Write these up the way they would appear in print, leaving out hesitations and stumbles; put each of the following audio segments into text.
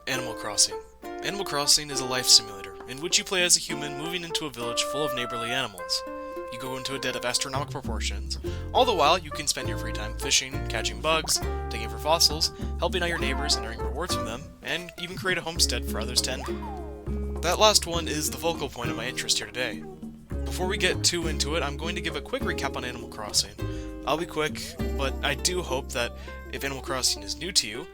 Animal Crossing. Animal Crossing is a life simulator, in which you play as a human moving into a village full of neighborly animals. You go into a debt of astronomical proportions. All the while, you can spend your free time fishing, catching bugs, digging for fossils, helping out your neighbors and earning rewards from them, and even create a homestead for others to envy. That last one is the focal point of my interest here today. Before we get too into it, I'm going to give a quick recap on Animal Crossing. I'll be quick, but I do hope that if Animal Crossing is new to you,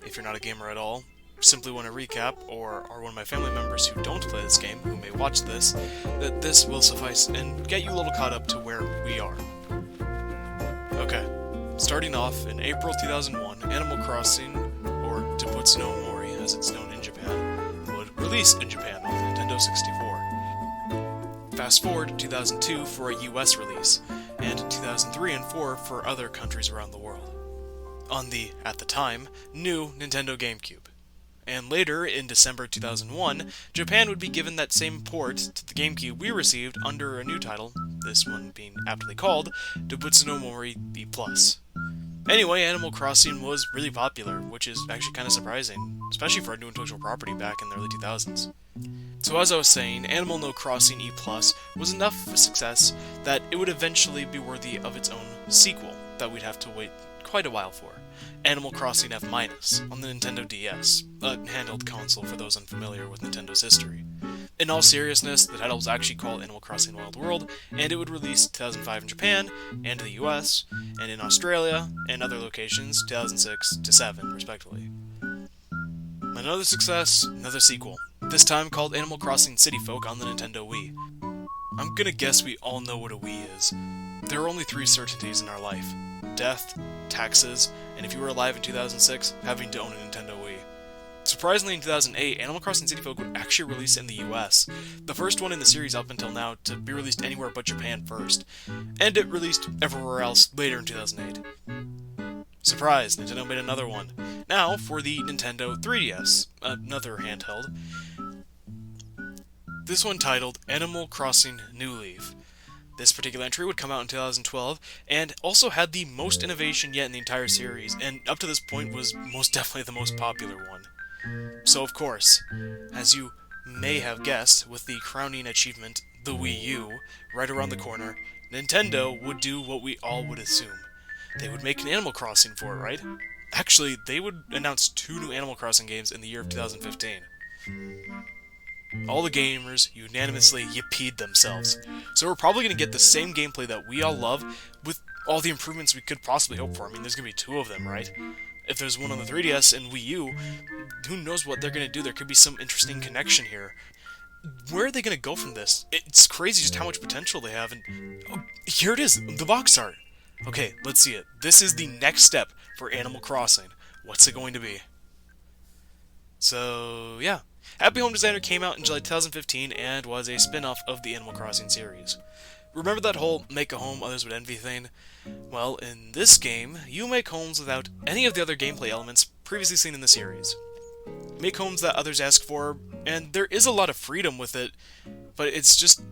if you're not a gamer at all, simply want to recap, or are one of my family members who don't play this game, who may watch this, that this will suffice and get you a little caught up to where we are. Okay, starting off in April 2001, Animal Crossing, or Debutsu no Mori as it's known in Japan, would release in Japan on the Nintendo 64. Fast forward to 2002 for a US release, and 2003 and 4 for other countries around the world. On the, at the time, new Nintendo GameCube. And later, in December 2001, Japan would be given that same port to the GameCube we received under a new title, this one being aptly called Debutsu no Mori B+. Anyway, Animal Crossing was really popular, which is actually kind of surprising, especially for a new intellectual property back in the early 2000s. So as I was saying, Animal No Crossing E+, was enough of a success that it would eventually be worthy of its own sequel that we'd have to wait quite a while for. Animal Crossing F- on the Nintendo DS, a handheld console for those unfamiliar with Nintendo's history. In all seriousness, the title was actually called Animal Crossing Wild World, and it would release 2005 in Japan, and the US, and in Australia, and other locations, 2006 to 7, respectively. Another success, another sequel, this time called Animal Crossing City Folk on the Nintendo Wii. I'm gonna guess we all know what a Wii is. There are only 3 certainties in our life: death, taxes, and if you were alive in 2006, having to own a Nintendo Wii. Surprisingly, in 2008, Animal Crossing City Folk would actually release in the US, the first one in the series up until now to be released anywhere but Japan first, and it released everywhere else later in 2008. Surprise, Nintendo made another one. Now for the Nintendo 3DS, another handheld. This one titled Animal Crossing New Leaf. This particular entry would come out in 2012, and also had the most innovation yet in the entire series, and up to this point was most definitely the most popular one. So of course, as you may have guessed, with the crowning achievement, the Wii U, right around the corner, Nintendo would do what we all would assume. They would make an Animal Crossing for it, right? Actually, they would announce 2 new Animal Crossing games in the year of 2015. All the gamers unanimously yippeed themselves. So we're probably going to get the same gameplay that we all love, with all the improvements we could possibly hope for. I mean, there's going to be 2 of them, right? If there's one on the 3DS and Wii U, who knows what they're going to do? There could be some interesting connection here. Where are they going to go from this? It's crazy just how much potential they have, and oh, here it is, the box art! Okay, let's see it. This is the next step for Animal Crossing. What's it going to be? So, yeah. Happy Home Designer came out in July 2015 and was a spin-off of the Animal Crossing series. Remember that whole make a home others would envy thing? Well, in this game, you make homes without any of the other gameplay elements previously seen in the series. Make homes that others ask for, and there is a lot of freedom with it, but it's just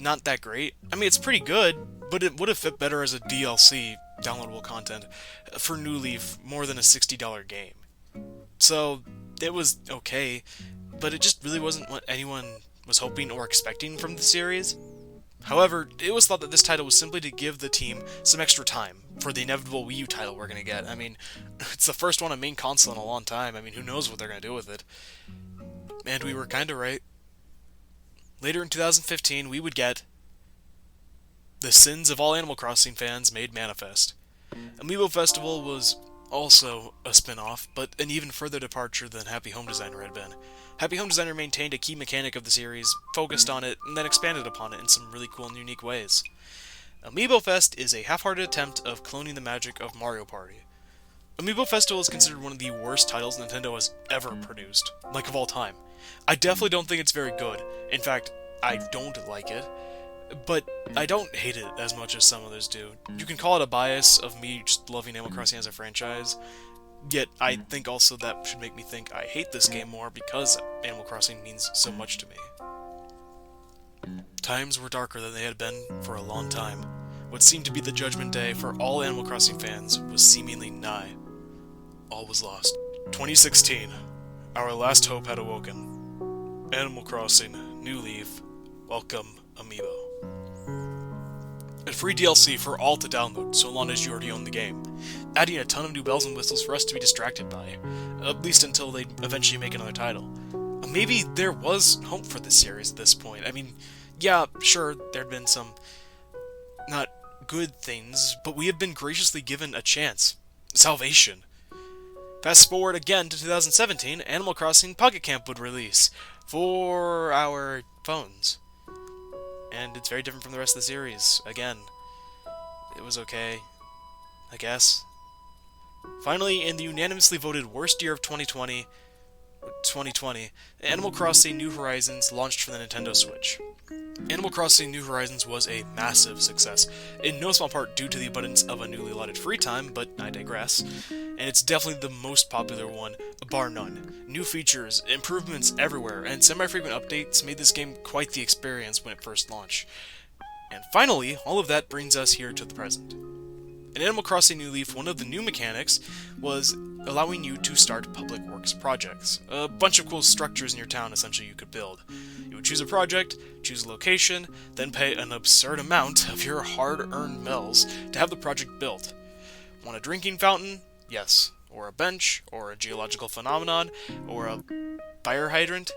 not that great. I mean, it's pretty good, but it would have fit better as a DLC, downloadable content, for New Leaf, more than a $60 game. So, it was okay, but it just really wasn't what anyone was hoping or expecting from the series. However, it was thought that this title was simply to give the team some extra time for the inevitable Wii U title we're going to get. I mean, it's the first one on main console in a long time. I mean, who knows what they're going to do with it. And we were kind of right. Later in 2015, we would get the sins of all Animal Crossing fans made manifest. Amiibo Festival was also a spin-off, but an even further departure than Happy Home Designer had been. Happy Home Designer maintained a key mechanic of the series, focused on it, and then expanded upon it in some really cool and unique ways. Amiibo Fest is a half-hearted attempt of cloning the magic of Mario Party. Amiibo Festival is considered one of the worst titles Nintendo has ever produced, like of all time. I definitely don't think it's very good. In fact, I don't like it. But I don't hate it as much as some others do. You can call it a bias of me just loving Animal Crossing as a franchise, yet I think also that should make me think I hate this game more because Animal Crossing means so much to me. Times were darker than they had been for a long time. What seemed to be the judgment day for all Animal Crossing fans was seemingly nigh. All was lost. 2016. Our last hope had awoken. Animal Crossing, New Leaf, welcome Amiibo. And free DLC for all to download, so long as you already own the game. Adding a ton of new bells and whistles for us to be distracted by, at least until they eventually make another title. Maybe there was hope for this series at this point. I mean, yeah, sure, there'd been some not good things, but we have been graciously given a chance. Salvation. Fast forward again to 2017, Animal Crossing Pocket Camp would release for our phones. And it's very different from the rest of the series. Again, it was okay, I guess. Finally, in the unanimously voted worst year of 2020, Animal Crossing New Horizons launched for the Nintendo Switch. Animal Crossing New Horizons was a massive success, in no small part due to the abundance of a newly allotted free time, but I digress. And it's definitely the most popular one, bar none. New features, improvements everywhere, and semi-frequent updates made this game quite the experience when it first launched. And finally, all of that brings us here to the present. In Animal Crossing New Leaf, one of the new mechanics was allowing you to start public works projects. A bunch of cool structures in your town, essentially, you could build. You would choose a project, choose a location, then pay an absurd amount of your hard-earned bells to have the project built. Want a drinking fountain? Yes. Or a bench, or a geological phenomenon, or a fire hydrant?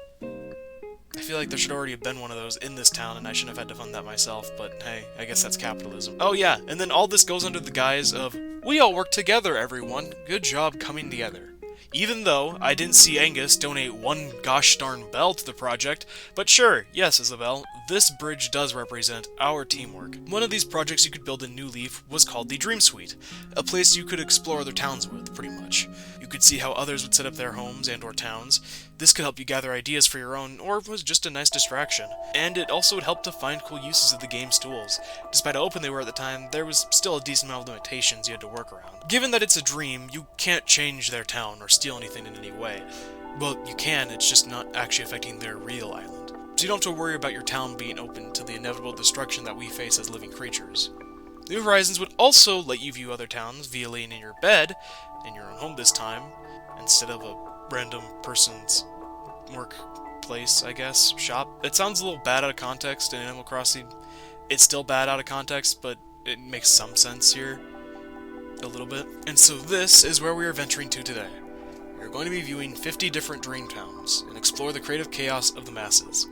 I feel like there should already have been one of those in this town, and I shouldn't have had to fund that myself, but hey, I guess that's capitalism. Oh yeah, and then all this goes under the guise of, we all work together, everyone. Good job coming together. Even though I didn't see Angus donate one gosh darn bell to the project, but sure, yes, Isabel, this bridge does represent our teamwork. One of these projects you could build in New Leaf was called the Dream Suite, a place you could explore other towns with, pretty much. You could see how others would set up their homes and or towns. This could help you gather ideas for your own, or was just a nice distraction. And it also would help to find cool uses of the game's tools. Despite how open they were at the time, there was still a decent amount of limitations you had to work around. Given that it's a dream, you can't change their town or steal anything in any way. Well, you can, it's just not actually affecting their real island. So you don't have to worry about your town being open to the inevitable destruction that we face as living creatures. New Horizons would also let you view other towns via laying in your bed, in your own home this time, instead of a random person's workplace, I guess, shop. It sounds a little bad out of context in Animal Crossing. It's still bad out of context, but it makes some sense here. A little bit. And so this is where we are venturing to today. We are going to be viewing 50 different dream towns and explore the creative chaos of the masses.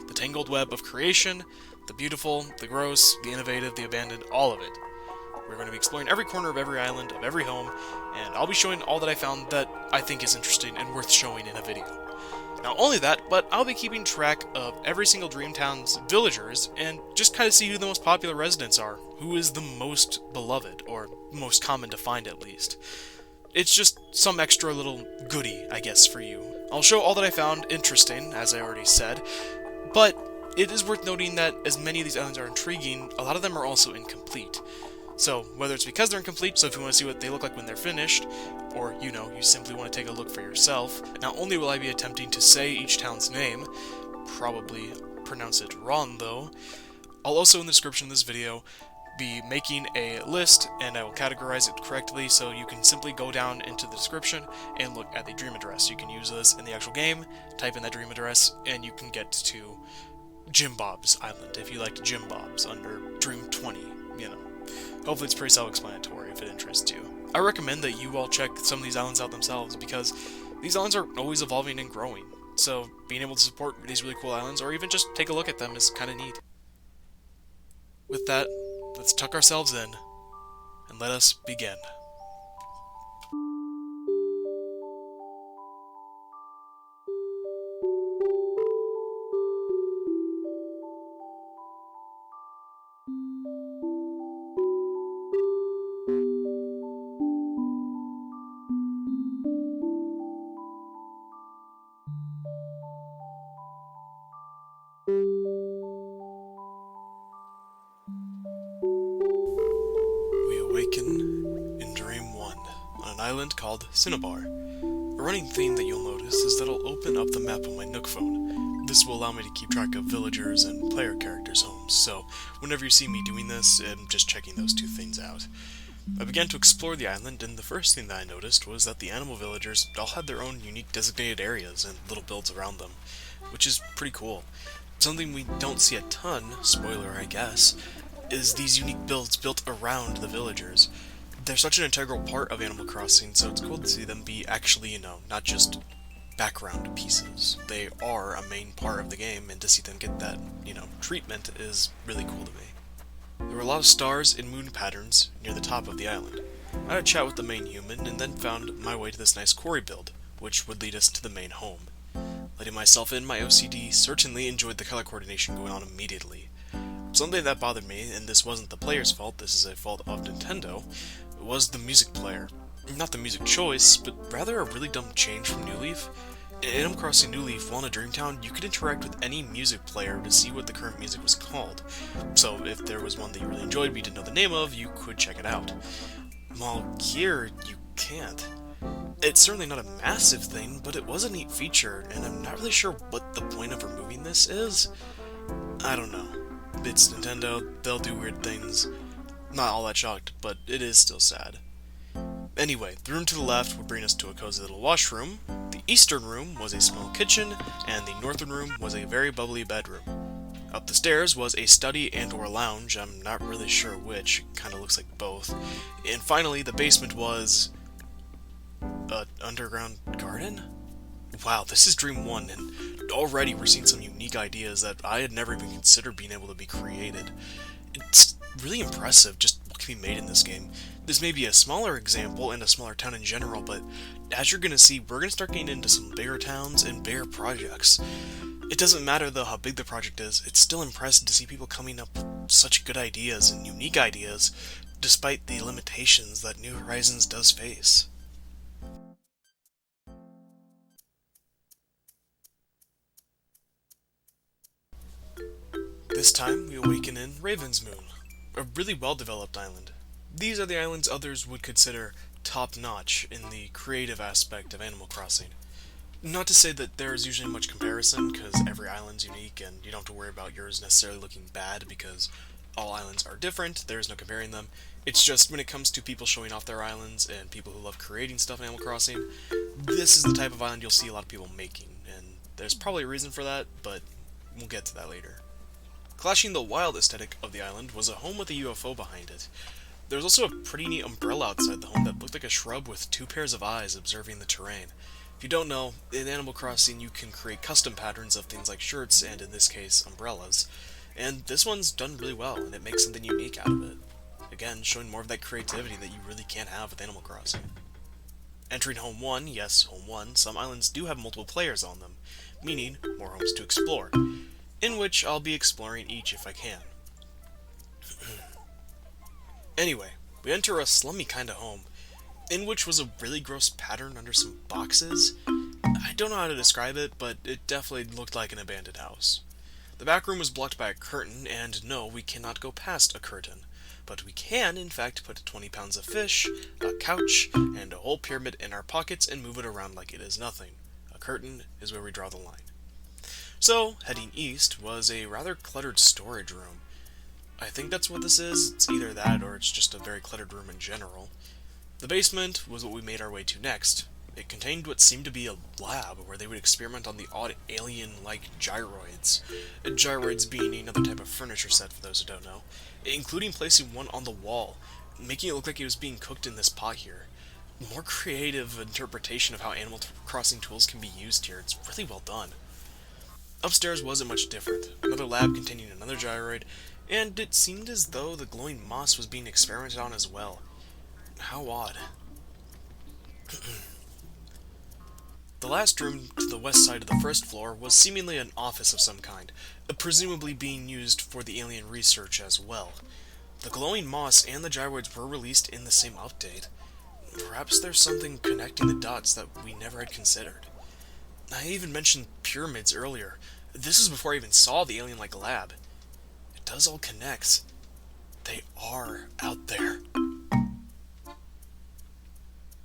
The tangled web of creation, the beautiful, the gross, the innovative, the abandoned, all of it. We're going to be exploring every corner of every island, of every home, and I'll be showing all that I found that I think is interesting and worth showing in a video. Not only that, but I'll be keeping track of every single Dreamtown's villagers and just kind of see who the most popular residents are, who is the most beloved, or most common to find at least. It's just some extra little goodie, I guess, for you. I'll show all that I found interesting, as I already said, but it is worth noting that as many of these islands are intriguing, a lot of them are also incomplete. So, whether it's because they're incomplete, so if you want to see what they look like when they're finished, or, you simply want to take a look for yourself, not only will I be attempting to say each town's name, probably pronounce it wrong though, I'll also in the description of this video be making a list, and I will categorize it correctly, so you can simply go down into the description and look at the dream address. You can use this in the actual game, type in that dream address, and you can get to Jim Bob's Island, if you liked Jim Bob's under Dream 20, Hopefully it's pretty self-explanatory if it interests you. I recommend that you all check some of these islands out themselves, because these islands are always evolving and growing, so being able to support these really cool islands, or even just take a look at them, is kind of neat. With that, let's tuck ourselves in, and let us begin. We awaken in Dream 1, on an island called Cinnabar. A running theme that you'll notice is that I'll open up the map on my Nook phone. This will allow me to keep track of villagers and player characters' homes, so whenever you see me doing this, I'm just checking those two things out. I began to explore the island, and the first thing that I noticed was that the animal villagers all had their own unique designated areas and little builds around them, which is pretty cool. Something we don't see a ton, spoiler I guess, is these unique builds built around the villagers. They're such an integral part of Animal Crossing, so it's cool to see them be actually, not just background pieces. They are a main part of the game, and to see them get that, treatment is really cool to me. There were a lot of stars and moon patterns near the top of the island. I had a chat with the main human, and then found my way to this nice quarry build, which would lead us to the main home. Letting myself in, my OCD certainly enjoyed the color coordination going on immediately. Something that bothered me, and this wasn't the player's fault, this is a fault of Nintendo, was the music player. Not the music choice, but rather a really dumb change from New Leaf. In Animal Crossing New Leaf, while in a Dreamtown, you could interact with any music player to see what the current music was called. So if there was one that you really enjoyed but you didn't know the name of, you could check it out. While here, you can't. It's certainly not a massive thing, but it was a neat feature, and I'm not really sure what the point of removing this is. I don't know. It's Nintendo, they'll do weird things. Not all that shocked, but it is still sad. Anyway, the room to the left would bring us to a cozy little washroom, the eastern room was a small kitchen, and the northern room was a very bubbly bedroom. Up the stairs was a study and or lounge, I'm not really sure which, it kinda looks like both. And finally, the basement was... an underground garden? Wow, this is Dream 1, and already we're seeing some unique ideas that I had never even considered being able to be created. It's really impressive just what can be made in this game. This may be a smaller example and a smaller town in general, but as you're going to see, we're going to start getting into some bigger towns and bigger projects. It doesn't matter though how big the project is, it's still impressive to see people coming up with such good ideas and unique ideas, despite the limitations that New Horizons does face. This time, we awaken in Raven's Moon, a really well-developed island. These are the islands others would consider top-notch in the creative aspect of Animal Crossing. Not to say that there is usually much comparison, because every island's unique and you don't have to worry about yours necessarily looking bad because all islands are different, there is no comparing them. It's just when it comes to people showing off their islands and people who love creating stuff in Animal Crossing, this is the type of island you'll see a lot of people making, and there's probably a reason for that, but we'll get to that later. Clashing the wild aesthetic of the island was a home with a UFO behind it. There was also a pretty neat umbrella outside the home that looked like a shrub with two pairs of eyes observing the terrain. If you don't know, in Animal Crossing you can create custom patterns of things like shirts and, in this case, umbrellas. And this one's done really well, and it makes something unique out of it. Again, showing more of that creativity that you really can't have with Animal Crossing. Entering Home 1, yes, Home 1, some islands do have multiple players on them, meaning more homes to explore, in which I'll be exploring each if I can. Anyway, we enter a slummy kind of home, in which was a really gross pattern under some boxes. I don't know how to describe it, but it definitely looked like an abandoned house. The back room was blocked by a curtain, and no, we cannot go past a curtain. But we can, in fact, put 20 pounds of fish, a couch, and a whole pyramid in our pockets and move it around like it is nothing. A curtain is where we draw the line. So, heading east was a rather cluttered storage room. I think that's what this is. It's either that or it's just a very cluttered room in general. The basement was what we made our way to next. It contained what seemed to be a lab where they would experiment on the odd alien-like gyroids. Gyroids being another type of furniture set for those who don't know, including placing one on the wall, making it look like it was being cooked in this pot here. More creative interpretation of how Animal Crossing tools can be used here. It's really well done. Upstairs wasn't much different. Another lab containing another gyroid, and it seemed as though the glowing moss was being experimented on as well. How odd. The last room to the west side of the first floor was seemingly an office of some kind, presumably being used for the alien research as well. The glowing moss and the gyroids were released in the same update. Perhaps there's something connecting the dots that we never had considered. I even mentioned pyramids earlier. This is before I even saw the alien-like lab. It does all connect. They are out there.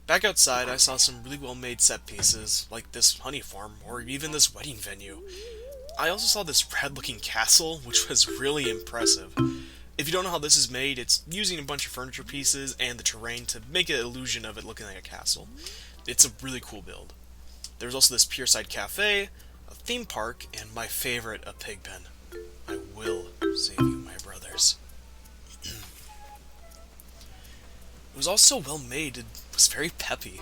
Back outside, I saw some really well-made set pieces, like this honey farm, or even this wedding venue. I also saw this rad-looking castle, which was really impressive. If you don't know how this is made, it's using a bunch of furniture pieces and the terrain to make an illusion of it looking like a castle. It's a really cool build. There's also this Pierside Cafe, a theme park, and my favorite, a pig pen. I will save you, my brothers. It was also well made, it was very peppy.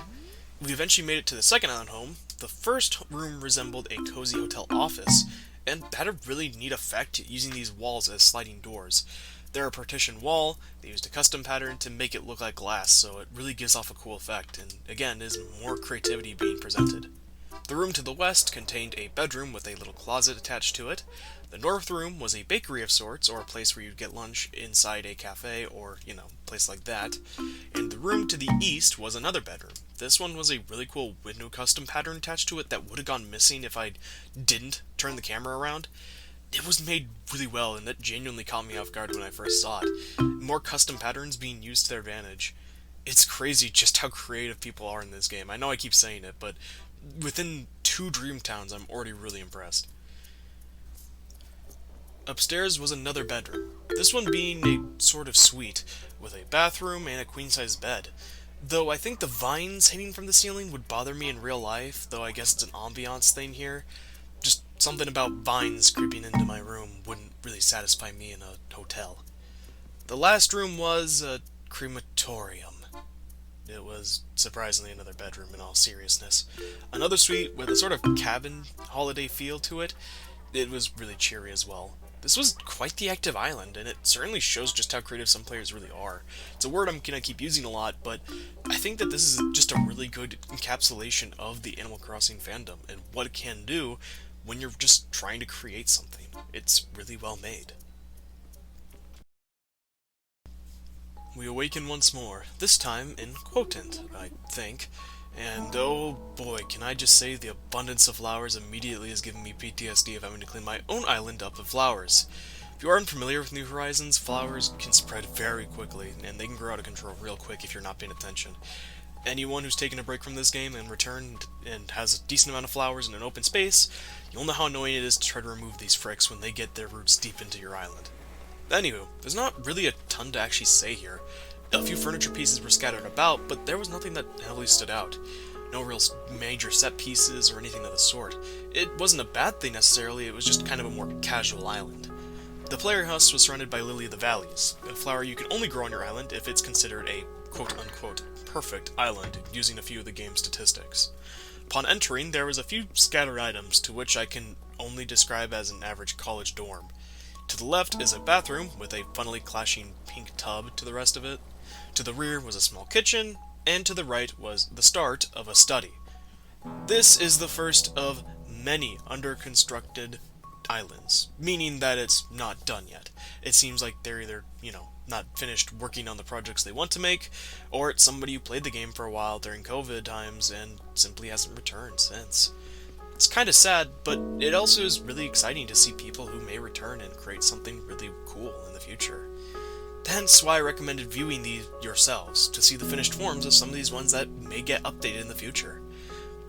We eventually made it to the second island home. The first room resembled a cozy hotel office, and had a really neat effect using these walls as sliding doors. They're a partition wall, they used a custom pattern to make it look like glass, so it really gives off a cool effect, and again, is more creativity being presented. The room to the west contained a bedroom with a little closet attached to it. The north room was a bakery of sorts, or a place where you'd get lunch inside a cafe, or, place like that. And the room to the east was another bedroom. This one was a really cool window custom pattern attached to it that would have gone missing if I didn't turn the camera around. It was made really well, and that genuinely caught me off guard when I first saw it. More custom patterns being used to their advantage. It's crazy just how creative people are in this game. I know I keep saying it, but within 2 dream towns, I'm already really impressed. Upstairs was another bedroom, this one being a sort of suite, with a bathroom and a queen-size bed. Though I think the vines hanging from the ceiling would bother me in real life, though I guess it's an ambiance thing here. Just something about vines creeping into my room wouldn't really satisfy me in a hotel. The last room was a crematorium. It was surprisingly another bedroom in all seriousness. Another suite with a sort of cabin holiday feel to it. It was really cheery as well. This was quite the active island, and it certainly shows just how creative some players really are. It's a word I'm going to keep using a lot, but I think that this is just a really good encapsulation of the Animal Crossing fandom, and what it can do when you're just trying to create something. It's really well made. We awaken once more, this time in Quotient, I think. And oh boy, can I just say the abundance of flowers immediately has given me PTSD of having to clean my own island up of flowers. If you aren't familiar with New Horizons, flowers can spread very quickly, and they can grow out of control real quick if you're not paying attention. Anyone who's taken a break from this game and returned and has a decent amount of flowers in an open space, you'll know how annoying it is to try to remove these fricks when they get their roots deep into your island. Anywho, there's not really a ton to actually say here. A few furniture pieces were scattered about, but there was nothing that heavily stood out. No real major set pieces or anything of the sort. It wasn't a bad thing necessarily, it was just kind of a more casual island. The player house was surrounded by Lily of the Valleys, a flower you can only grow on your island if it's considered a quote-unquote perfect island, using a few of the game's statistics. Upon entering, there was a few scattered items, to which I can only describe as an average college dorm. To the left is a bathroom, with a funnily clashing pink tub to the rest of it. To the rear was a small kitchen, and to the right was the start of a study. This is the first of many under-constructed islands, meaning that it's not done yet. It seems like they're either, not finished working on the projects they want to make, or it's somebody who played the game for a while during COVID times and simply hasn't returned since. It's kind of sad, but it also is really exciting to see people who may return and create something really cool in the future. Hence why I recommended viewing these yourselves, to see the finished forms of some of these ones that may get updated in the future.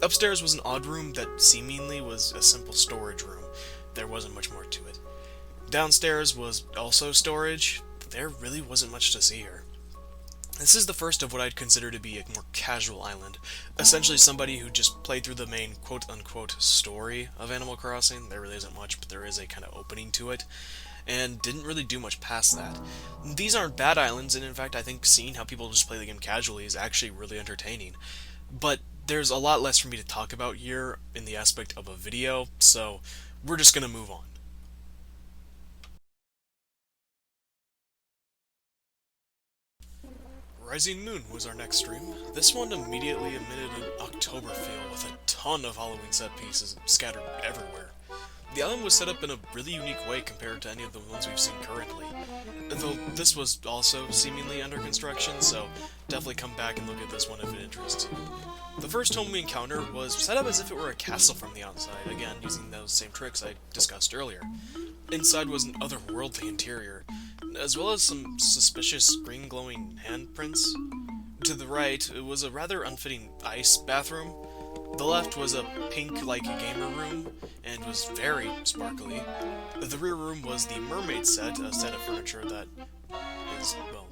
Upstairs was an odd room that seemingly was a simple storage room. There wasn't much more to it. Downstairs was also storage. There really wasn't much to see here. This is the first of what I'd consider to be a more casual island. Essentially somebody who just played through the main quote-unquote story of Animal Crossing. There really isn't much, but there is a kind of opening to it, and didn't really do much past that. These aren't bad islands, and in fact I think seeing how people just play the game casually is actually really entertaining. But there's a lot less for me to talk about here in the aspect of a video, so we're just gonna move on. Rising Moon was our next stream. This one immediately emitted an October feel with a ton of Halloween set pieces scattered everywhere. The island was set up in a really unique way compared to any of the ones we've seen currently, though this was also seemingly under construction, so definitely come back and look at this one if it interests you. The first home we encounter was set up as if it were a castle from the outside, again using those same tricks I discussed earlier. Inside was an otherworldly interior, as well as some suspicious green-glowing handprints. To the right, it was a rather unfitting ice bathroom. The left was a pink-like gamer room, and was very sparkly. The rear room was the mermaid set, a set of furniture that is, well,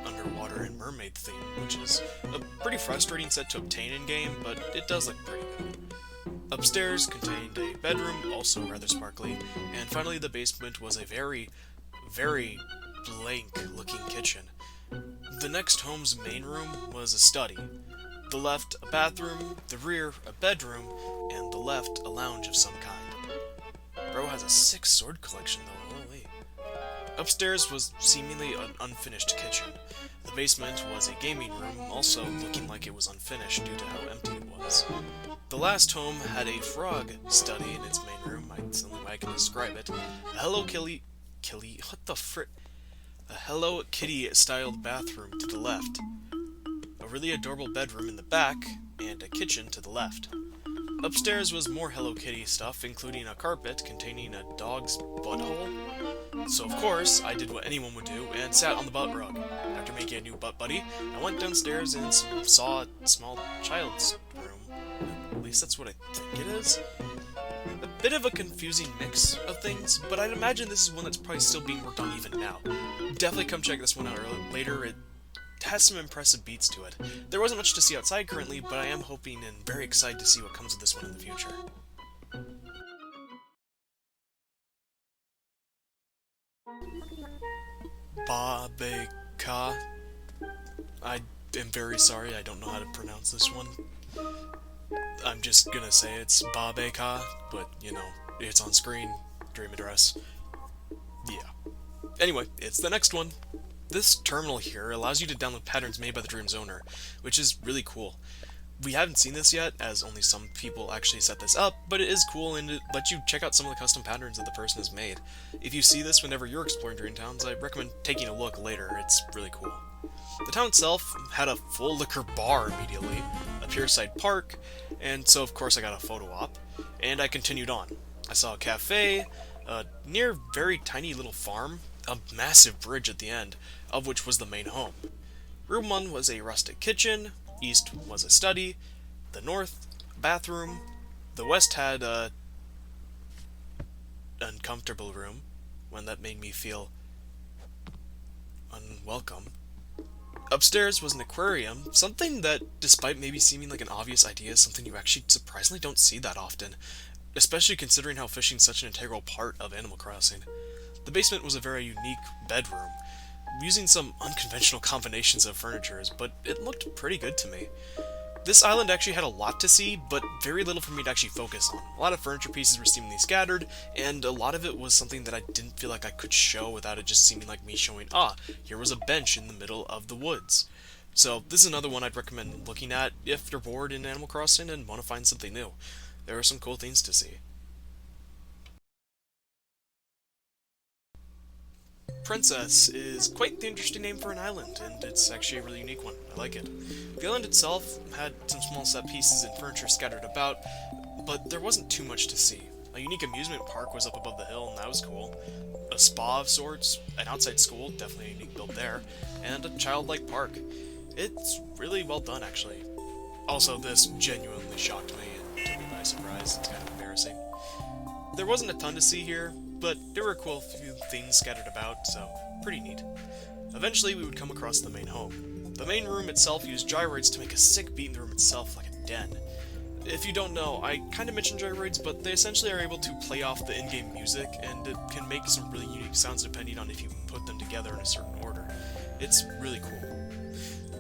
underwater and mermaid theme, which is a pretty frustrating set to obtain in-game, but it does look pretty good. Upstairs contained a bedroom, also rather sparkly, and finally the basement was a very, very blank-looking kitchen. The next home's main room was a study. The left, a bathroom, the rear, a bedroom, and the left, a lounge of some kind. Bro has a sick sword collection though, holy. Upstairs was seemingly an unfinished kitchen. The basement was a gaming room, also looking like it was unfinished due to how empty it was. The last home had a frog study in its main room, that's the only way I can describe it. A Hello Kitty-styled bathroom to the left. A really adorable bedroom in the back, and a kitchen to the left. Upstairs was more Hello Kitty stuff, including a carpet containing a dog's butthole. So of course, I did what anyone would do, and sat on the butt rug. After making a new butt buddy, I went downstairs and saw a small child's room. At least that's what I think it is. A bit of a confusing mix of things, but I'd imagine this is one that's probably still being worked on even now. Definitely come check this one out later. It has some impressive beats to it. There wasn't much to see outside currently, but I am hoping and very excited to see what comes of this one in the future. Babeka. I am very sorry, I don't know how to pronounce this one. I'm just gonna say it's Babeka, but, you know, it's on screen, dream address. Yeah. Anyway, it's the next one. This terminal here allows you to download patterns made by the dream's owner, which is really cool. We haven't seen this yet, as only some people actually set this up, but it is cool and it lets you check out some of the custom patterns that the person has made. If you see this whenever you're exploring dream towns, I recommend taking a look later, it's really cool. The town itself had a full liquor bar immediately, a pierside park, and so of course I got a photo op, and I continued on. I saw a cafe, a near very tiny little farm, a massive bridge at the end, of which was the main home. Room 1 was a rustic kitchen, east was a study, the north, bathroom, the west had a uncomfortable room, one that made me feel unwelcome. Upstairs was an aquarium, something that, despite maybe seeming like an obvious idea, is something you actually surprisingly don't see that often, especially considering how fishing is such an integral part of Animal Crossing. The basement was a very unique bedroom, using some unconventional combinations of furnitures, but it looked pretty good to me. This island actually had a lot to see, but very little for me to actually focus on. A lot of furniture pieces were seemingly scattered, and a lot of it was something that I didn't feel like I could show without it just seeming like me showing, here was a bench in the middle of the woods. So this is another one I'd recommend looking at if you're bored in Animal Crossing and want to find something new. There are some cool things to see. Princess is quite the interesting name for an island, and it's actually a really unique one. I like it. The island itself had some small set pieces and furniture scattered about, but there wasn't too much to see. A unique amusement park was up above the hill, and that was cool. A spa of sorts, an outside school, definitely a unique build there, and a childlike park. It's really well done, actually. Also, this genuinely shocked me and took me by surprise. It's kind of embarrassing. There wasn't a ton to see here, but there were a cool few things scattered about, so pretty neat. Eventually, we would come across the main home. The main room itself used gyroids to make a sick beat in the room itself, like a den. If you don't know, I kind of mentioned gyroids, but they essentially are able to play off the in-game music, and it can make some really unique sounds depending on if you put them together in a certain order. It's really cool.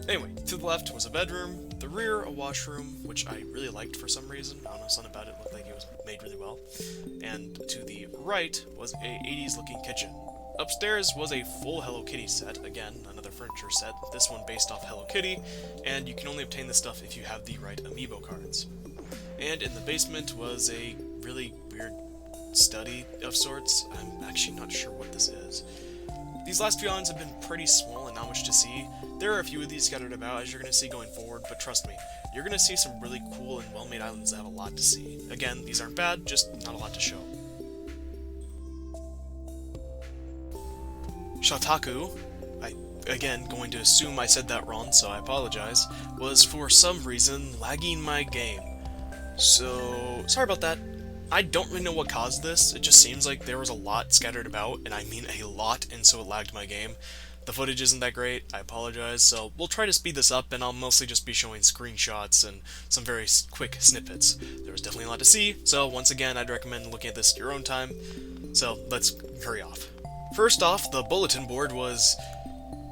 Anyway, to the left was a bedroom, the rear a washroom, which I really liked for some reason. I don't know, something about it looked like it was made really well. And to the right was a 80s looking kitchen. Upstairs was a full Hello Kitty set, again, another furniture set, this one based off Hello Kitty, and you can only obtain this stuff if you have the right amiibo cards. And in the basement was a really weird study of sorts. I'm actually not sure what this is. These last few islands have been pretty small and not much to see. There are a few of these scattered about, as you're going to see going forward, but trust me, you're going to see some really cool and well-made islands that have a lot to see. Again, these aren't bad, just not a lot to show. Shataku, again, going to assume I said that wrong, so I apologize, was for some reason lagging my game. So, sorry about that. I don't really know what caused this, it just seems like there was a lot scattered about, and I mean a lot, and so it lagged my game. The footage isn't that great, I apologize, so we'll try to speed this up, and I'll mostly just be showing screenshots and some very quick snippets. There was definitely a lot to see, so once again, I'd recommend looking at this at your own time, so let's hurry off. First off, the bulletin board was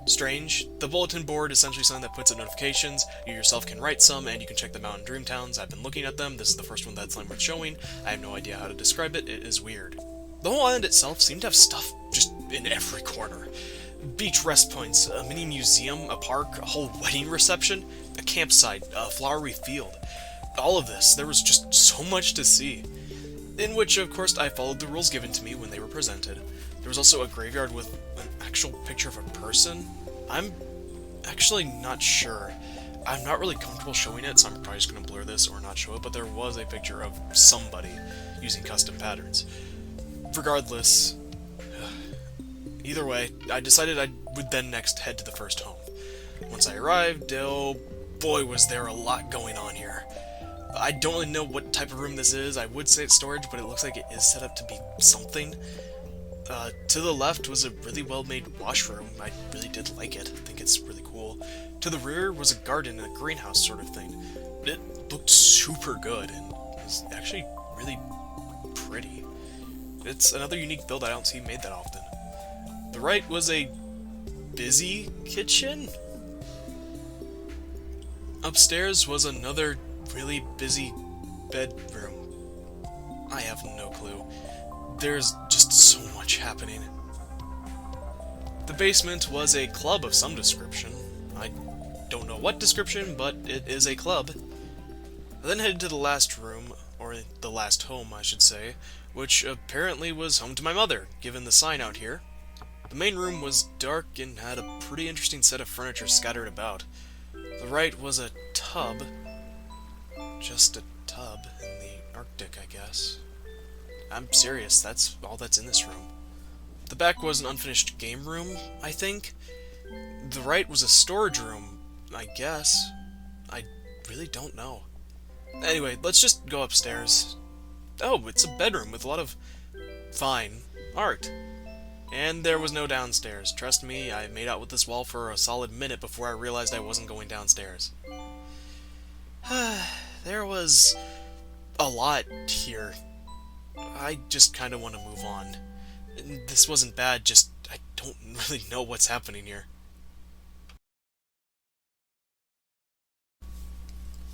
strange. The bulletin board is essentially something that puts out notifications. You yourself can write some, and you can check them out in Dreamtowns. I've been looking at them. This is the first one that's worth showing. I have no idea how to describe it. It is weird. The whole island itself seemed to have stuff just in every corner. Beach rest points, a mini museum, a park, a whole wedding reception, a campsite, a flowery field. All of this, there was just so much to see. In which, of course, I followed the rules given to me when they were presented. There was also a graveyard with an actual picture of a person. I'm actually not sure. I'm not really comfortable showing it, so I'm probably just going to blur this or not show it, but there was a picture of somebody using custom patterns. Regardless, either way, I decided I would then next head to the first home. Once I arrived, oh boy was there a lot going on here. I don't really know what type of room this is. I would say it's storage, but it looks like it is set up to be something. To the left was a really well-made washroom. I really did like it. I think it's really cool. To the rear was a garden and a greenhouse sort of thing. It looked super good and was actually really pretty. It's another unique build I don't see made that often. The right was a busy kitchen? Upstairs was another really busy bedroom. I have no clue. There's just so much happening. The basement was a club of some description. I don't know what description, but it is a club. I then headed to the last room, or the last home, I should say, which apparently was home to my mother, given the sign out here. The main room was dark and had a pretty interesting set of furniture scattered about. The right was a tub. Just a tub in the Arctic, I guess. I'm serious, that's all that's in this room. The back was an unfinished game room, I think. The right was a storage room, I guess. I really don't know. Anyway, let's just go upstairs. Oh, it's a bedroom with a lot of fine art. And there was no downstairs. Trust me, I made out with this wall for a solid minute before I realized I wasn't going downstairs. There was a lot here. I just kind of want to move on. This wasn't bad, just I don't really know what's happening here.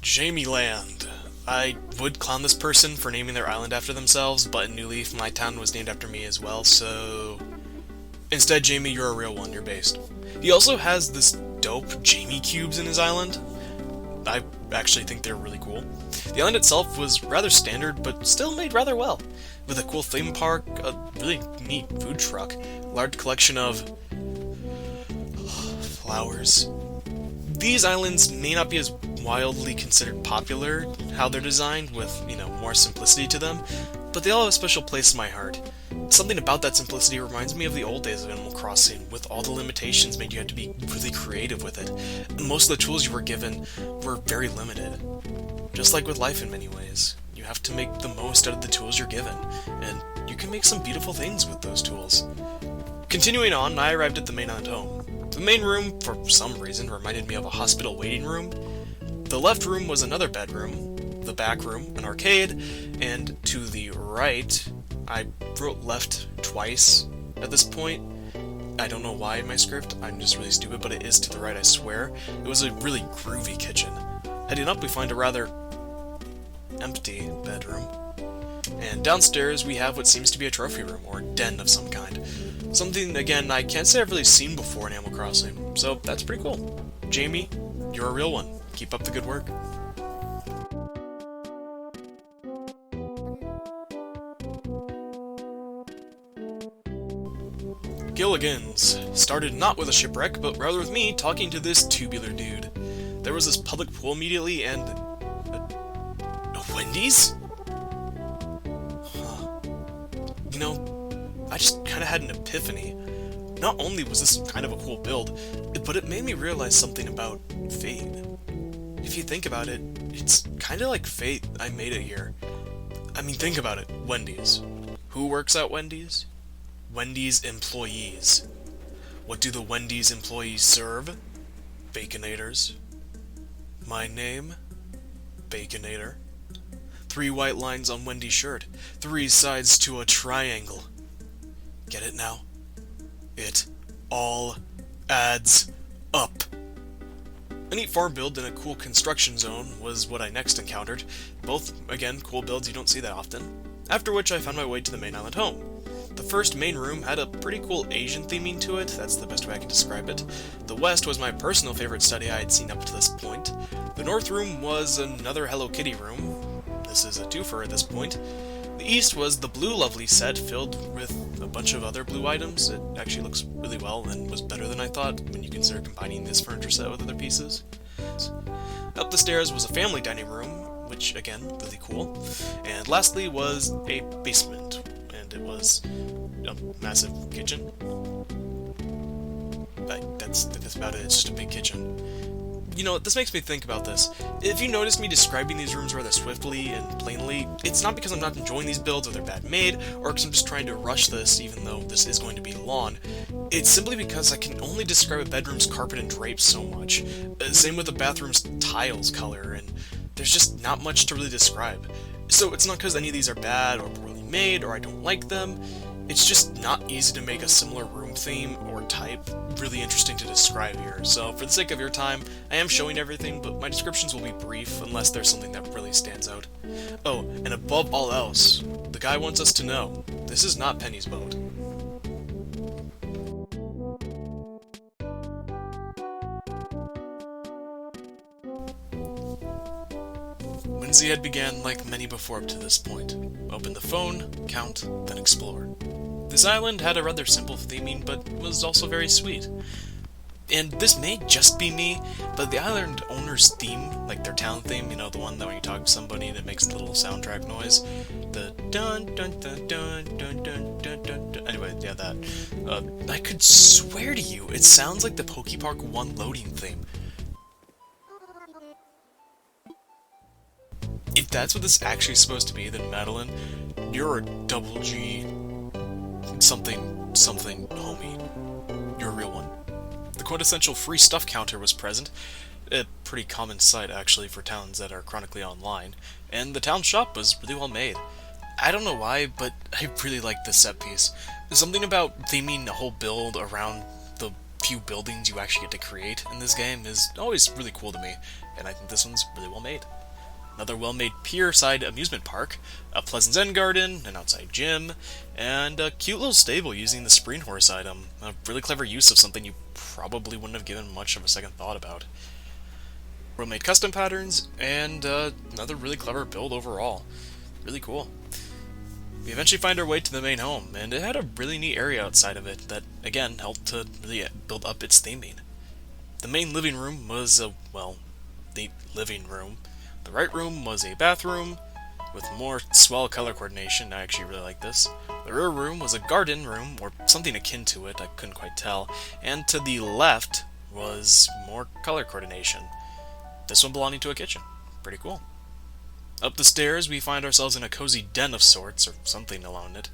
Jamie Land. I would clown this person for naming their island after themselves, but in New Leaf, my town was named after me as well, so... Instead, Jamie, you're a real one, you're based. He also has this dope Jamie cubes in his island. I actually think they're really cool. The island itself was rather standard, but still made rather well. With a cool theme park, a really neat food truck, large collection of... flowers. These islands may not be as wildly considered popular, how they're designed, with, more simplicity to them, but they all have a special place in my heart. Something about that simplicity reminds me of the old days of Animal Crossing, with all the limitations made you had to be really creative with it. Most of the tools you were given were very limited. Just like with life in many ways, you have to make the most out of the tools you're given, and you can make some beautiful things with those tools. Continuing on, I arrived at the main island home. The main room, for some reason, reminded me of a hospital waiting room. The left room was another bedroom, the back room, an arcade, and to the right, I wrote left twice at this point. I don't know why in my script, I'm just really stupid, but it is to the right, I swear. It was a really groovy kitchen. Heading up, we find a rather empty bedroom. And downstairs, we have what seems to be a trophy room, or den of some kind. Something, again, I can't say I've really seen before in Animal Crossing, so that's pretty cool. Jamie, you're a real one. Keep up the good work. Gilligan's started not with a shipwreck, but rather with me talking to this tubular dude. There was this public pool immediately, and... a Wendy's? Huh. I just kinda had an epiphany. Not only was this kind of a cool build, but it made me realize something about fate. If you think about it, it's kinda like fate I made it here. I mean, think about it. Wendy's. Who works at Wendy's? Wendy's employees. What do the Wendy's employees serve? Baconators. My name? Baconator. 3 white lines on Wendy's shirt. 3 sides to a triangle. Get it now? It all adds up. A neat farm build in a cool construction zone was what I next encountered. Both, again, cool builds you don't see that often. After which I found my way to the main island home. The first main room had a pretty cool Asian theming to it, that's the best way I can describe it. The west was my personal favorite study I had seen up to this point. The north room was another Hello Kitty room. This is a twofer at this point. The east was the blue lovely set filled with a bunch of other blue items. It actually looks really well and was better than I thought when you consider combining this furniture set with other pieces. Up the stairs was a family dining room, which again, really cool. And lastly was a basement, and it was a massive kitchen. That's about it, it's just a big kitchen. You know, this makes me think about this. If you notice me describing these rooms rather swiftly and plainly, it's not because I'm not enjoying these builds or they're bad made, or because I'm just trying to rush this even though this is going to be long. It's simply because I can only describe a bedroom's carpet and drapes so much. Same with the bathroom's tiles color, and there's just not much to really describe. So it's not because any of these are bad or poorly made or I don't like them. It's just not easy to make a similar room theme or type really interesting to describe here. So for the sake of your time, I am showing everything, but my descriptions will be brief unless there's something that really stands out. Oh, and above all else, the guy wants us to know, this is not Penny's boat. Wednesday had began like many before up to this point. Open the phone, count, then explore. This island had a rather simple theming, but was also very sweet. And this may just be me, but the island owner's theme, like their town theme, you know, the one that when you talk to somebody and it makes the little soundtrack noise, the dun dun dun dun dun dun dun dun dun. Anyway, yeah, that. I could swear to you, it sounds like the PokePark 1 loading theme. If that's what this is actually supposed to be, then Madeline, you're a double G something something homie. You're a real one. The quintessential free stuff counter was present, a pretty common sight actually for towns that are chronically online, and the town shop was really well made. I don't know why, but I really like this set piece. There's something about theming a whole build around the few buildings you actually get to create in this game is always really cool to me, and I think this one's really well made. Another well-made pier-side amusement park, a Pleasant Zen garden, an outside gym, and a cute little stable using the Spreen Horse item. A really clever use of something you probably wouldn't have given much of a second thought about. Well-made custom patterns, and another really clever build overall. Really cool. We eventually find our way to the main home, and it had a really neat area outside of it that, again, helped to really build up its theming. The main living room was the living room. The right room was a bathroom with more swell color coordination. I actually really like this. The rear room was a garden room, or something akin to it, I couldn't quite tell. And to the left was more color coordination. This one belonging to a kitchen. Pretty cool. Up the stairs, we find ourselves in a cozy den of sorts, or something along it,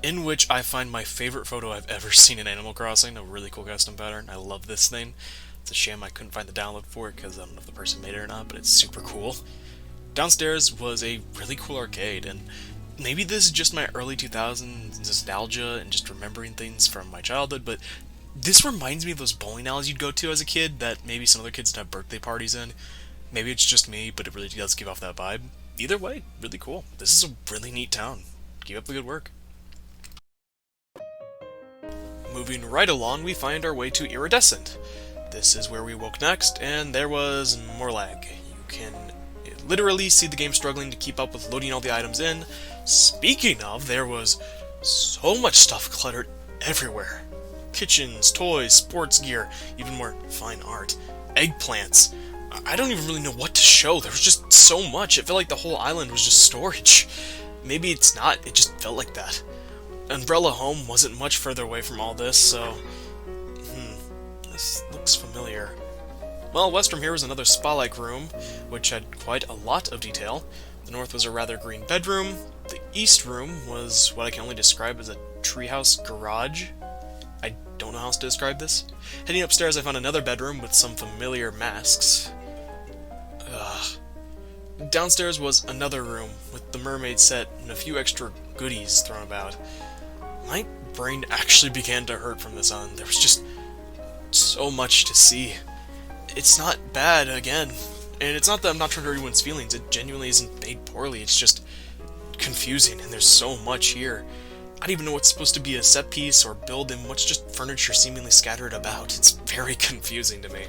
in which I find my favorite photo I've ever seen in Animal Crossing, a really cool custom pattern. I love this thing. It's a shame I couldn't find the download for it, because I don't know if the person made it or not, but it's super cool. Downstairs was a really cool arcade, and maybe this is just my early 2000s nostalgia and just remembering things from my childhood, but this reminds me of those bowling alleys you'd go to as a kid that maybe some other kids would have birthday parties in. Maybe it's just me, but it really does give off that vibe. Either way, really cool. This is a really neat town. Keep up the good work. Moving right along, we find our way to Iridescent. This is where we woke next, and there was more lag. You can literally see the game struggling to keep up with loading all the items in. Speaking of, there was so much stuff cluttered everywhere. Kitchens, toys, sports gear, even more fine art, eggplants. I don't even really know what to show. There was just so much. It felt like the whole island was just storage. Maybe it's not, it just felt like that. Umbrella Home wasn't much further away from all this, so... this looks familiar. Well, west from here was another spa-like room, which had quite a lot of detail. The north was a rather green bedroom. The east room was what I can only describe as a treehouse garage. I don't know how else to describe this. Heading upstairs, I found another bedroom with some familiar masks. Ugh. Downstairs was another room with the mermaid set and a few extra goodies thrown about. My brain actually began to hurt from this on. There was just so much to see. It's not bad, again. And it's not that I'm not trying to hurt anyone's feelings. It genuinely isn't made poorly. It's just confusing, and there's so much here. I don't even know what's supposed to be a set piece or build and what's just furniture seemingly scattered about. It's very confusing to me.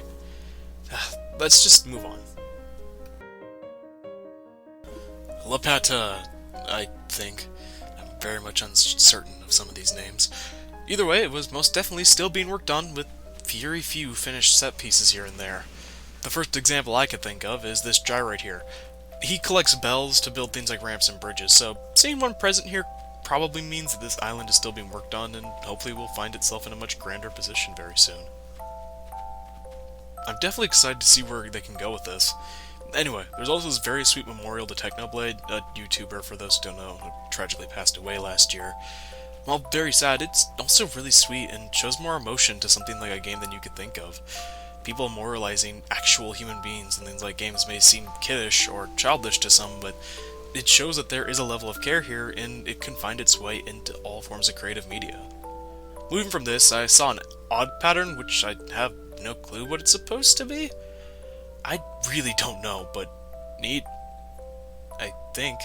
Let's just move on. Lapata, I think. I'm very much uncertain of some of these names. Either way, it was most definitely still being worked on with very few finished set pieces here and there. The first example I could think of is this guy right here. He collects bells to build things like ramps and bridges, so seeing one present here probably means that this island is still being worked on and hopefully will find itself in a much grander position very soon. I'm definitely excited to see where they can go with this. Anyway, there's also this very sweet memorial to Technoblade, a YouTuber, for those who don't know, who tragically passed away last year. While very sad, it's also really sweet and shows more emotion to something like a game than you could think of. People memorializing actual human beings and things like games may seem kiddish or childish to some, but it shows that there is a level of care here and it can find its way into all forms of creative media. Moving from this, I saw an odd pattern, which I have no clue what it's supposed to be. I really don't know, but neat, I think.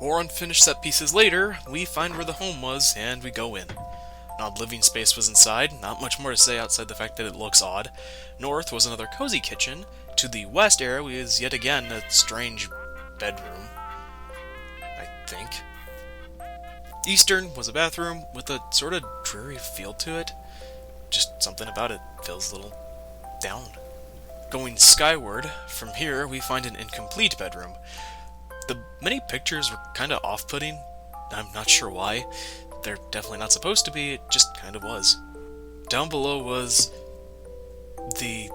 More unfinished set pieces later, we find where the home was, and we go in. An odd living space was inside, not much more to say outside the fact that it looks odd. North was another cozy kitchen. To the west area was yet again a strange bedroom, I think. Eastern was a bathroom with a sort of dreary feel to it. Just something about it feels a little down. Going skyward, from here we find an incomplete bedroom. The many pictures were kinda off-putting. I'm not sure why. They're definitely not supposed to be, it just kind of was. Down below was the...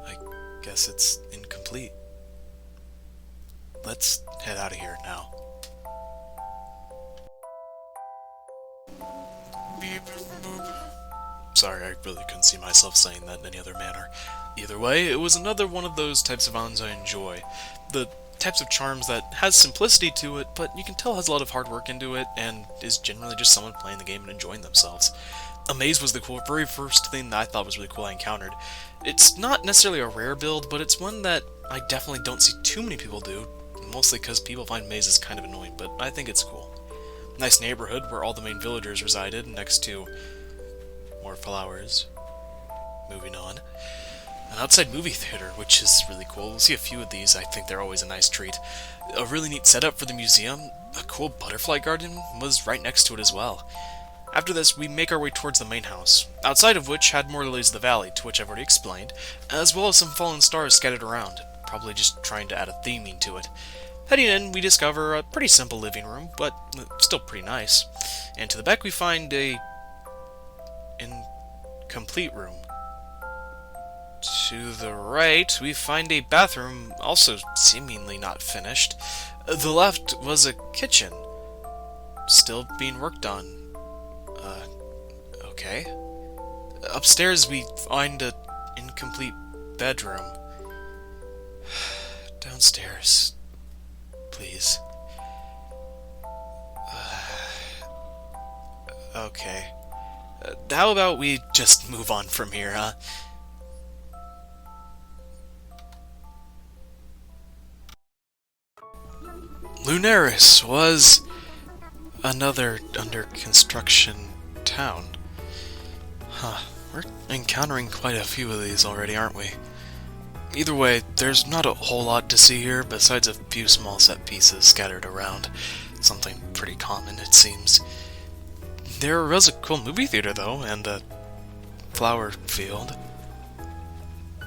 I guess it's incomplete. Let's head out of here now. Sorry, I really couldn't see myself saying that in any other manner. Either way, it was another one of those types of islands I enjoy. The types of charms that has simplicity to it, but you can tell has a lot of hard work into it, and is generally just someone playing the game and enjoying themselves. A maze was the very first thing that I thought was really cool I encountered. It's not necessarily a rare build, but it's one that I definitely don't see too many people do, mostly because people find mazes kind of annoying, but I think it's cool. Nice neighborhood where all the main villagers resided, next to more flowers. Moving on. An outside movie theater, which is really cool. We'll see a few of these. I think they're always a nice treat. A really neat setup for the museum. A cool butterfly garden was right next to it as well. After this, we make our way towards the main house, outside of which had more lilies of the valley, to which I've already explained, as well as some fallen stars scattered around, probably just trying to add a theming to it. Heading in, we discover a pretty simple living room, but still pretty nice. And to the back we find a incomplete room. To the right, we find a bathroom, also seemingly not finished. The left was a kitchen, still being worked on. Okay. Upstairs, we find an incomplete bedroom. Downstairs, please. Okay. How about we just move on from here, huh? Lunaris was another under-construction town. Huh, we're encountering quite a few of these already, aren't we? Either way, there's not a whole lot to see here besides a few small set pieces scattered around. Something pretty common, it seems. There was a cool movie theater, though, and a flower field.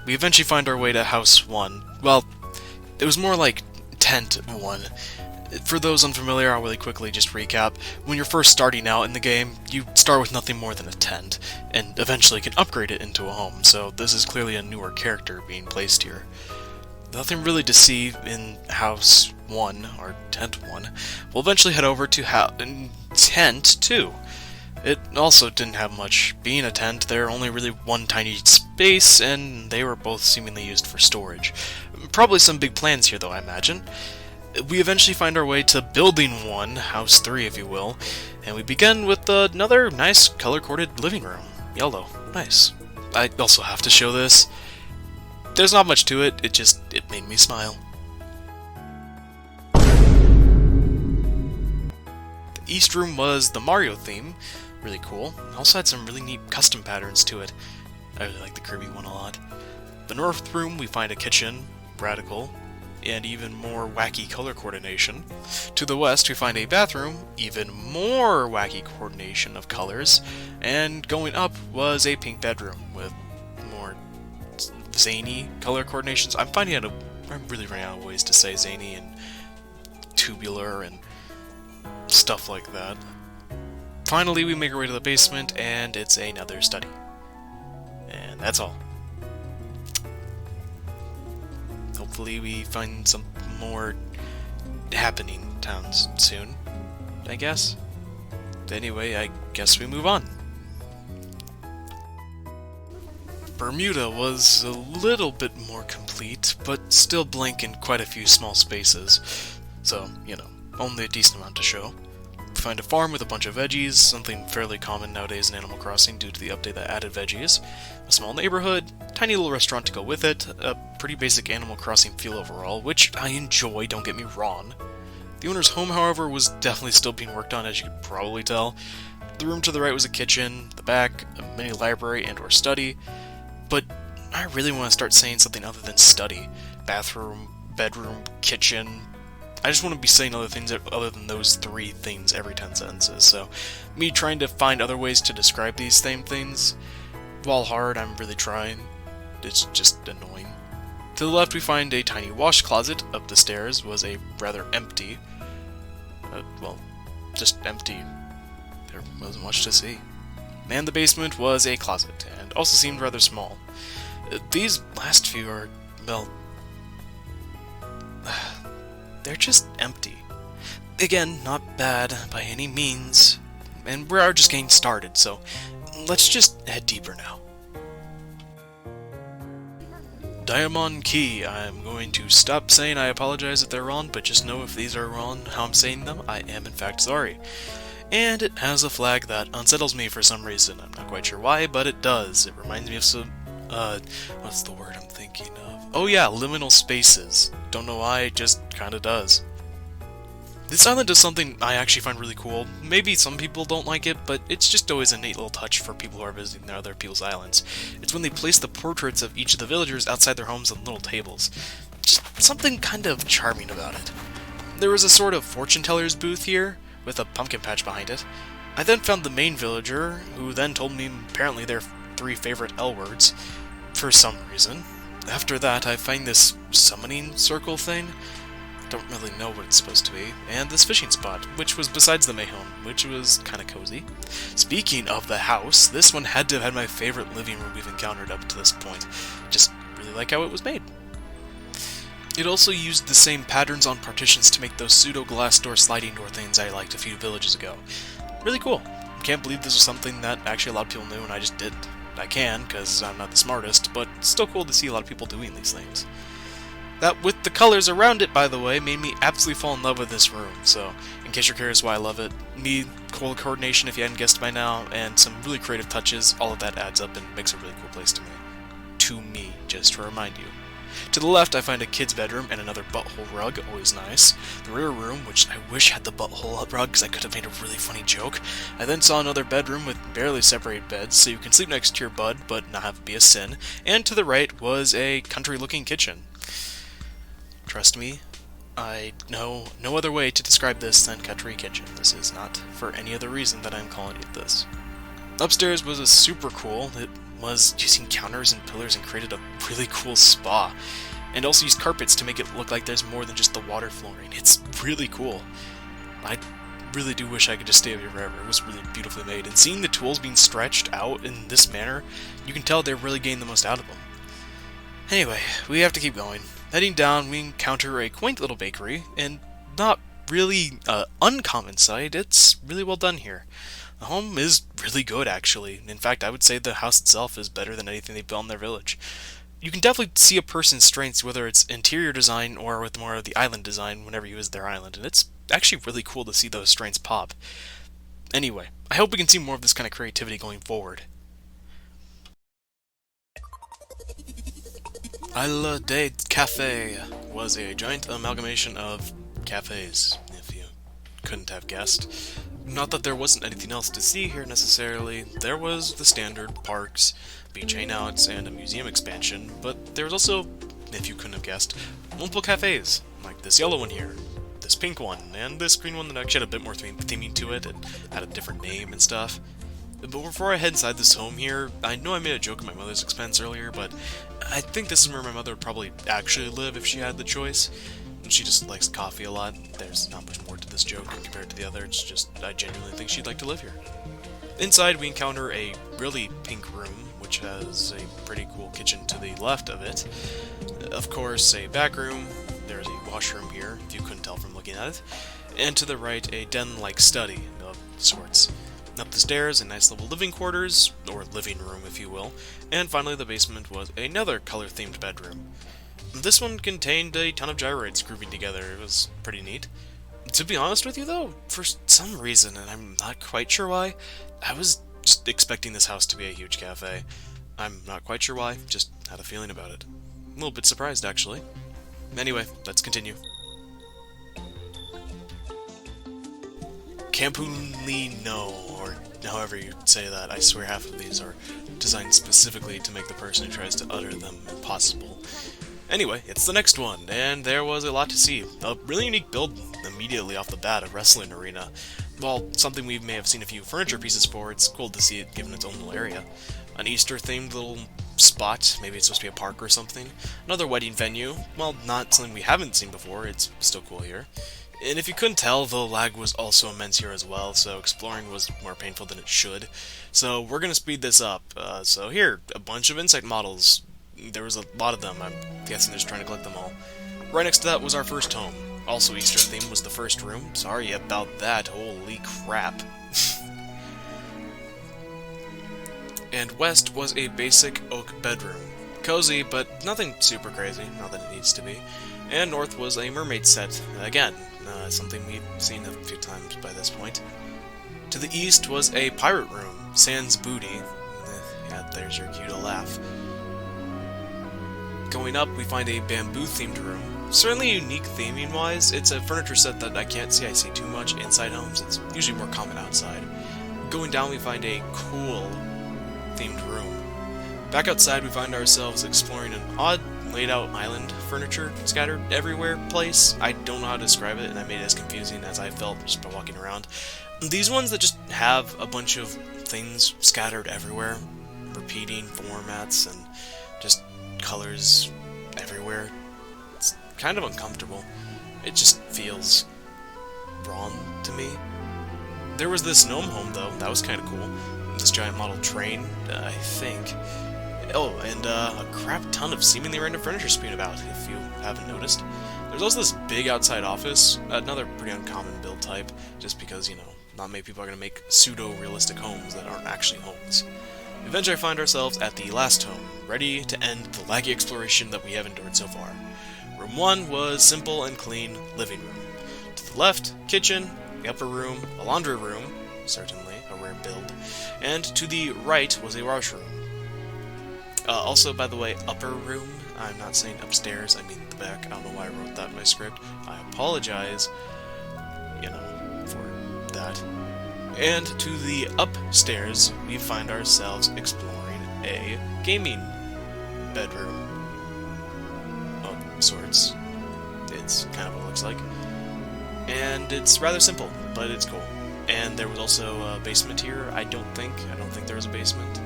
We eventually find our way to House 1. Well, it was more like Tent 1. For those unfamiliar, I'll really quickly just recap. When you're first starting out in the game, you start with nothing more than a tent, and eventually can upgrade it into a home, so this is clearly a newer character being placed here. nothing really to see in House 1, or Tent 1. We'll eventually head over to Tent 2. It also didn't have much. Being a tent, there only really one tiny space, and they were both seemingly used for storage. Probably some big plans here, though, I imagine. We eventually find our way to Building 1, House 3 if you will, and we begin with another nice color-coded living room. Yellow. Nice. I also have to show this. There's not much to it, it made me smile. The East Room was the Mario theme. Really cool. It also had some really neat custom patterns to it. I really like the Kirby one a lot. The North Room, we find a kitchen, radical, and even more wacky color coordination. To the west, we find a bathroom, even more wacky coordination of colors, and going up was a pink bedroom with more zany color coordinations. I'm really running out of ways to say zany and tubular and stuff like that. Finally, we make our way to the basement, and it's another study. And that's all. Hopefully we find some more happening towns soon, I guess. Anyway, I guess we move on. Bermuda was a little bit more complete, but still blank in quite a few small spaces. So, only a decent amount to show. We find a farm with a bunch of veggies, something fairly common nowadays in Animal Crossing due to the update that added veggies. A small neighborhood, tiny little restaurant to go with it, a pretty basic Animal Crossing feel overall, which I enjoy, don't get me wrong. The owner's home, however, was definitely still being worked on, as you could probably tell. The room to the right was a kitchen, the back, a mini library and/or study, but I really want to start saying something other than study. Bathroom, bedroom, kitchen. I just want to be saying other things other than those three things every 10 sentences, so me trying to find other ways to describe these same things, while hard, I'm really trying. It's just annoying. To the left we find a tiny wash closet. Up the stairs was a rather empty, just empty. There wasn't much to see. And the basement was a closet, and also seemed rather small. These last few are, they're just empty. Again, not bad by any means, and we are just getting started, so let's just head deeper now. Diamond Key. I'm going to stop saying I apologize if they're wrong, but just know if these are wrong how I'm saying them, I am in fact sorry. And it has a flag that unsettles me for some reason. I'm not quite sure why, but it does. It reminds me of some, what's the word I'm thinking of? Oh yeah, liminal spaces. Don't know why, it just kinda does. This island does something I actually find really cool. Maybe some people don't like it, but it's just always a neat little touch for people who are visiting their other people's islands. It's when they place the portraits of each of the villagers outside their homes on little tables. Just something kind of charming about it. There was a sort of fortune teller's booth here, with a pumpkin patch behind it. I then found the main villager, who then told me apparently their 3 favorite L words, for some reason. After that, I find this summoning circle thing. Don't really know what it's supposed to be. And this fishing spot, which was besides the May home, which was kind of cozy. Speaking of the house, this one had to have had my favorite living room we've encountered up to this point. Just really like how it was made. It also used the same patterns on partitions to make those pseudo-glass door sliding door things I liked a few villages ago. Really cool. Can't believe this was something that actually a lot of people knew and I just didn't. I can, because I'm not the smartest, but it's still cool to see a lot of people doing these things. That, with the colors around it, by the way, made me absolutely fall in love with this room, so in case you're curious why I love it, color coordination if you hadn't guessed by now, and some really creative touches, all of that adds up and makes a really cool place to me. To me, just to remind you. To the left, I find a kid's bedroom and another butthole rug, always nice. The rear room, which I wish had the butthole rug because I could have made a really funny joke. I then saw another bedroom with barely separated beds, so you can sleep next to your bud, but not have it be a sin. And to the right was a country-looking kitchen. Trust me, I know no other way to describe this than country kitchen. This is not for any other reason that I'm calling it this. Upstairs was a super cool. It was using counters and pillars and created a really cool spa. And also used carpets to make it look like there's more than just the water flooring. It's really cool. I really do wish I could just stay up here forever. It was really beautifully made. And seeing the tools being stretched out in this manner, you can tell they're really getting the most out of them. Anyway, we have to keep going. Heading down, we encounter a quaint little bakery, and not really uncommon sight. It's really well done here. The home is really good, actually. In fact, I would say the house itself is better than anything they've built in their village. You can definitely see a person's strengths, whether it's interior design or with more of the island design whenever you visit their island, and it's actually really cool to see those strengths pop. Anyway, I hope we can see more of this kind of creativity going forward. Isle de Cafe was a giant amalgamation of cafes, if you couldn't have guessed. Not that there wasn't anything else to see here necessarily. There was the standard parks, beach hangouts, and a museum expansion, but there was also, if you couldn't have guessed, multiple cafes, like this yellow one here, this pink one, and this green one that actually had a bit more theming to it and had a different name and stuff. But before I head inside this home here, I know I made a joke at my mother's expense earlier, but I think this is where my mother would probably actually live if she had the choice. She just likes coffee a lot. There's not much more to this joke compared to the other. It's just, I genuinely think she'd like to live here. Inside, we encounter a really pink room, which has a pretty cool kitchen to the left of it. Of course, a back room. There's a washroom here, if you couldn't tell from looking at it. And to the right, a den-like study of sorts. Up the stairs, a nice little living quarters, or living room if you will, and finally the basement was another color-themed bedroom. This one contained a ton of gyroids grooving together. It was pretty neat. To be honest with you though, for some reason, and I'm not quite sure why, I was just expecting this house to be a huge cafe. I'm not quite sure why, just had a feeling about it. A little bit surprised actually. Anyway, let's continue. Campunino, or however you say that. I swear half of these are designed specifically to make the person who tries to utter them impossible. Anyway, it's the next one, and there was a lot to see. A really unique build immediately off the bat, a wrestling arena. While something we may have seen a few furniture pieces for, it's cool to see it given its own little area. An Easter-themed little spot, maybe it's supposed to be a park or something. Another wedding venue, well, not something we haven't seen before, it's still cool here. And if you couldn't tell, the lag was also immense here as well, so exploring was more painful than it should. So we're going to speed this up. So here, a bunch of insect models. There was a lot of them. I'm guessing they're just trying to collect them all. Right next to that was our first home. Also Easter themed was the first room. Sorry about that. Holy crap. And west was a basic oak bedroom. Cozy, but nothing super crazy, not that it needs to be. And north was a mermaid set. Again, something we've seen a few times by this point. To the east was a pirate room. Sans booty. Yeah, there's your cue to laugh. Going up, we find a bamboo-themed room. Certainly unique theming-wise. It's a furniture set that I can't say I see too much inside homes. It's usually more common outside. Going down, we find a cool themed room. Back outside, we find ourselves exploring an odd laid-out island furniture scattered everywhere place. I don't know how to describe it, and I made it as confusing as I felt just by walking around. These ones that just have a bunch of things scattered everywhere, repeating formats and just colors everywhere. It's kind of uncomfortable. It just feels wrong to me. There was this gnome home though, that was kind of cool. This giant model train, I think. Oh, and a crap ton of seemingly random furniture spewing about, if you haven't noticed. There's also this big outside office, another pretty uncommon build type, just because, you know, not many people are going to make pseudo-realistic homes that aren't actually homes. Eventually I find ourselves at the last home, ready to end the laggy exploration that we have endured so far. Room 1 was simple and clean living room. To the left, kitchen, the upper room, a laundry room, certainly a rare build, and to the right was a washroom. Also, by the way, upper room, I'm not saying upstairs, I mean the back. I don't know why I wrote that in my script. I apologize, you know, for that. And to the upstairs, we find ourselves exploring a gaming bedroom of sorts. It's kind of what it looks like. And it's rather simple, but it's cool. And there was also a basement here. I don't think there was a basement.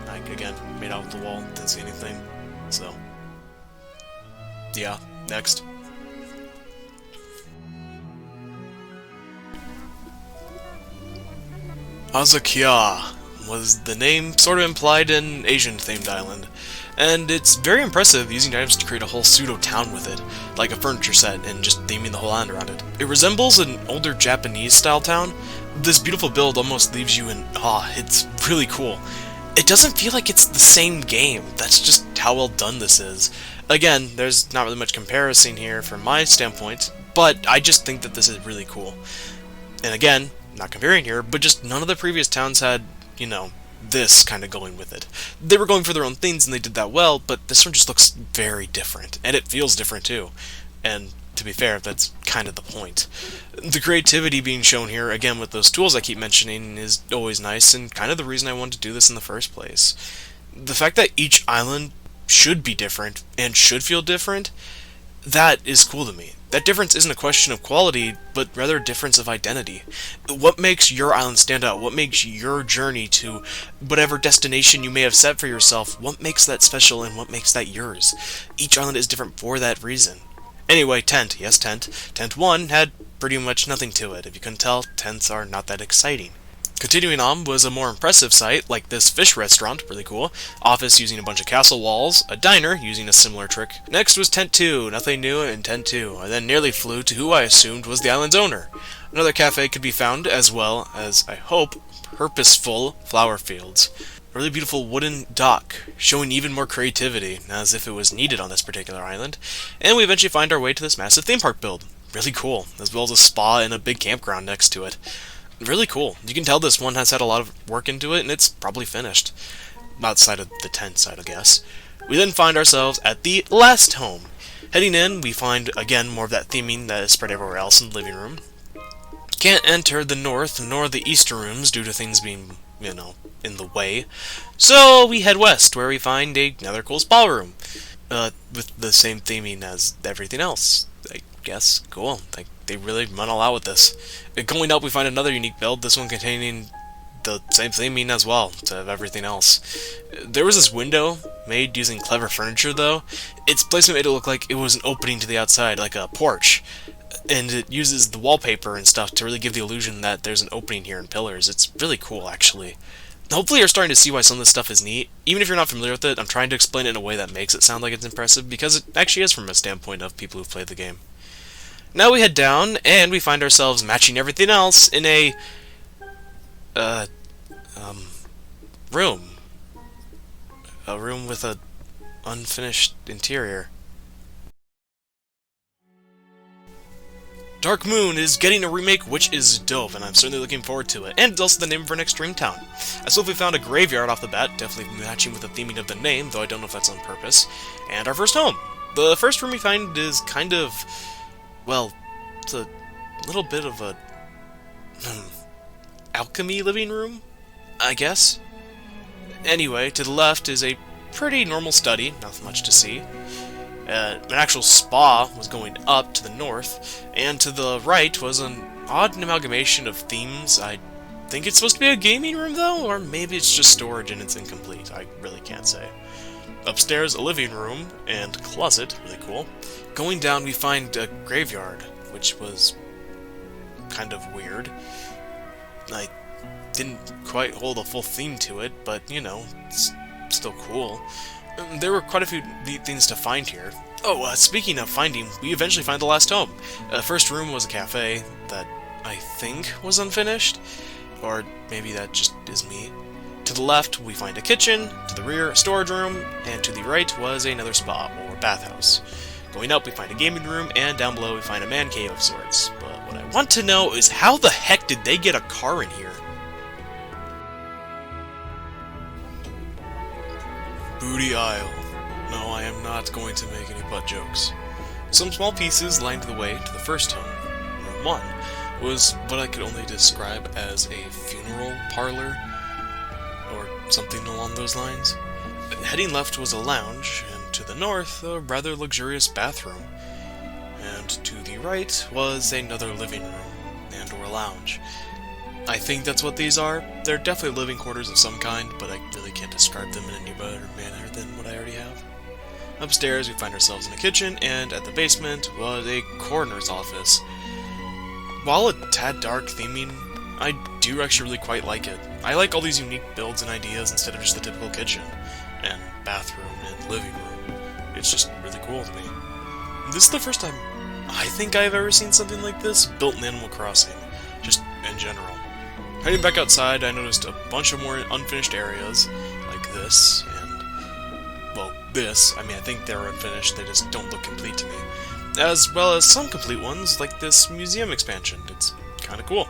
I, again, made out with the wall, didn't see anything. So, yeah, next. Azakia was the name sort of implied an Asian-themed island. And it's very impressive using items to create a whole pseudo-town with it, like a furniture set, and just theming the whole island around it. It resembles an older Japanese-style town. This beautiful build almost leaves you in awe. It's really cool. It doesn't feel like it's the same game. That's just how well done this is. Again, there's not really much comparison here from my standpoint, but I just think that this is really cool. And again, not comparing here, but just none of the previous towns had, you know, this kind of going with it. They were going for their own things and they did that well, but this one just looks very different, and it feels different too. And to be fair, that's kind of the point. The creativity being shown here, again with those tools I keep mentioning, is always nice, and kind of the reason I wanted to do this in the first place. The fact that each island should be different, and should feel different, that is cool to me. That difference isn't a question of quality, but rather a difference of identity. What makes your island stand out? What makes your journey to whatever destination you may have set for yourself, what makes that special and what makes that yours? Each island is different for that reason. Anyway, Tent. Yes, Tent. Tent 1 had pretty much nothing to it. If you couldn't tell, tents are not that exciting. Continuing on was a more impressive site, like this fish restaurant, really cool, office using a bunch of castle walls, a diner using a similar trick. Next was Tent 2, nothing new in Tent 2, I then nearly flew to who I assumed was the island's owner. Another cafe could be found, as well as, I hope, purposeful flower fields. A really beautiful wooden dock, showing even more creativity, as if it was needed on this particular island, and we eventually find our way to this massive theme park build. Really cool, as well as a spa and a big campground next to it. Really cool. You can tell this one has had a lot of work into it, and it's probably finished. Outside of the tent side, I guess. We then find ourselves at the last home. Heading in, we find, again, more of that theming that is spread everywhere else in the living room. Can't enter the north nor the eastern rooms due to things being, you know, in the way. So we head west, where we find another cool spa room. With the same theming as everything else, I guess. Cool. They really run all out with this. Going up, we find another unique build, this one containing the same theming as well, to everything else. There was this window made using clever furniture, though. Its placement made it look like it was an opening to the outside, like a porch. And it uses the wallpaper and stuff to really give the illusion that there's an opening here in pillars. It's really cool, actually. Hopefully you're starting to see why some of this stuff is neat. Even if you're not familiar with it, I'm trying to explain it in a way that makes it sound like it's impressive, because it actually is from a standpoint of people who've played the game. Now we head down, and we find ourselves matching everything else in a, room. A room with a unfinished interior. Dark Moon is getting a remake, which is dope, and I'm certainly looking forward to it. And it's also the name of our next dream town. I swiftly found a graveyard off the bat, definitely matching with the theming of the name, though I don't know if that's on purpose. And our first home. The first room we find is kind of, well, it's a little bit of a alchemy living room, I guess. Anyway, to the left is a pretty normal study, not much to see. An actual spa was going up to the north, and to the right was an odd amalgamation of themes. I think it's supposed to be a gaming room, though, or maybe it's just storage and it's incomplete. I really can't say. Upstairs, a living room and closet, really cool. Going down, we find a graveyard, which was kind of weird. I didn't quite hold a full theme to it, but, you know, it's still cool. There were quite a few neat things to find here. Oh, speaking of finding, we eventually find the last home. First room was a cafe that I think was unfinished, or maybe that just is me. To the left, we find a kitchen, to the rear, a storage room, and to the right was another spa, or bathhouse. Going up, we find a gaming room, and down below we find a man cave of sorts. But what I want to know is how the heck did they get a car in here? Booty aisle. No, I am not going to make any butt jokes. Some small pieces lined the way to the first home. Room 1 was what I could only describe as a funeral parlor, or something along those lines. Heading left was a lounge, and to the north, a rather luxurious bathroom. And to the right was another living room, and or lounge. I think that's what these are. They're definitely living quarters of some kind, but I really can't describe them in any better manner than what I already have. Upstairs, we find ourselves in a kitchen, and at the basement was a coroner's office. While a tad dark theming, I do actually really quite like it. I like all these unique builds and ideas instead of just the typical kitchen. And bathroom and living room. It's just really cool to me. This is the first time I think I've ever seen something like this built in Animal Crossing, just in general. Heading back outside, I noticed a bunch of more unfinished areas, like this, and, well, this. I mean, I think they're unfinished, they just don't look complete to me. As well as some complete ones, like this museum expansion. It's kinda cool.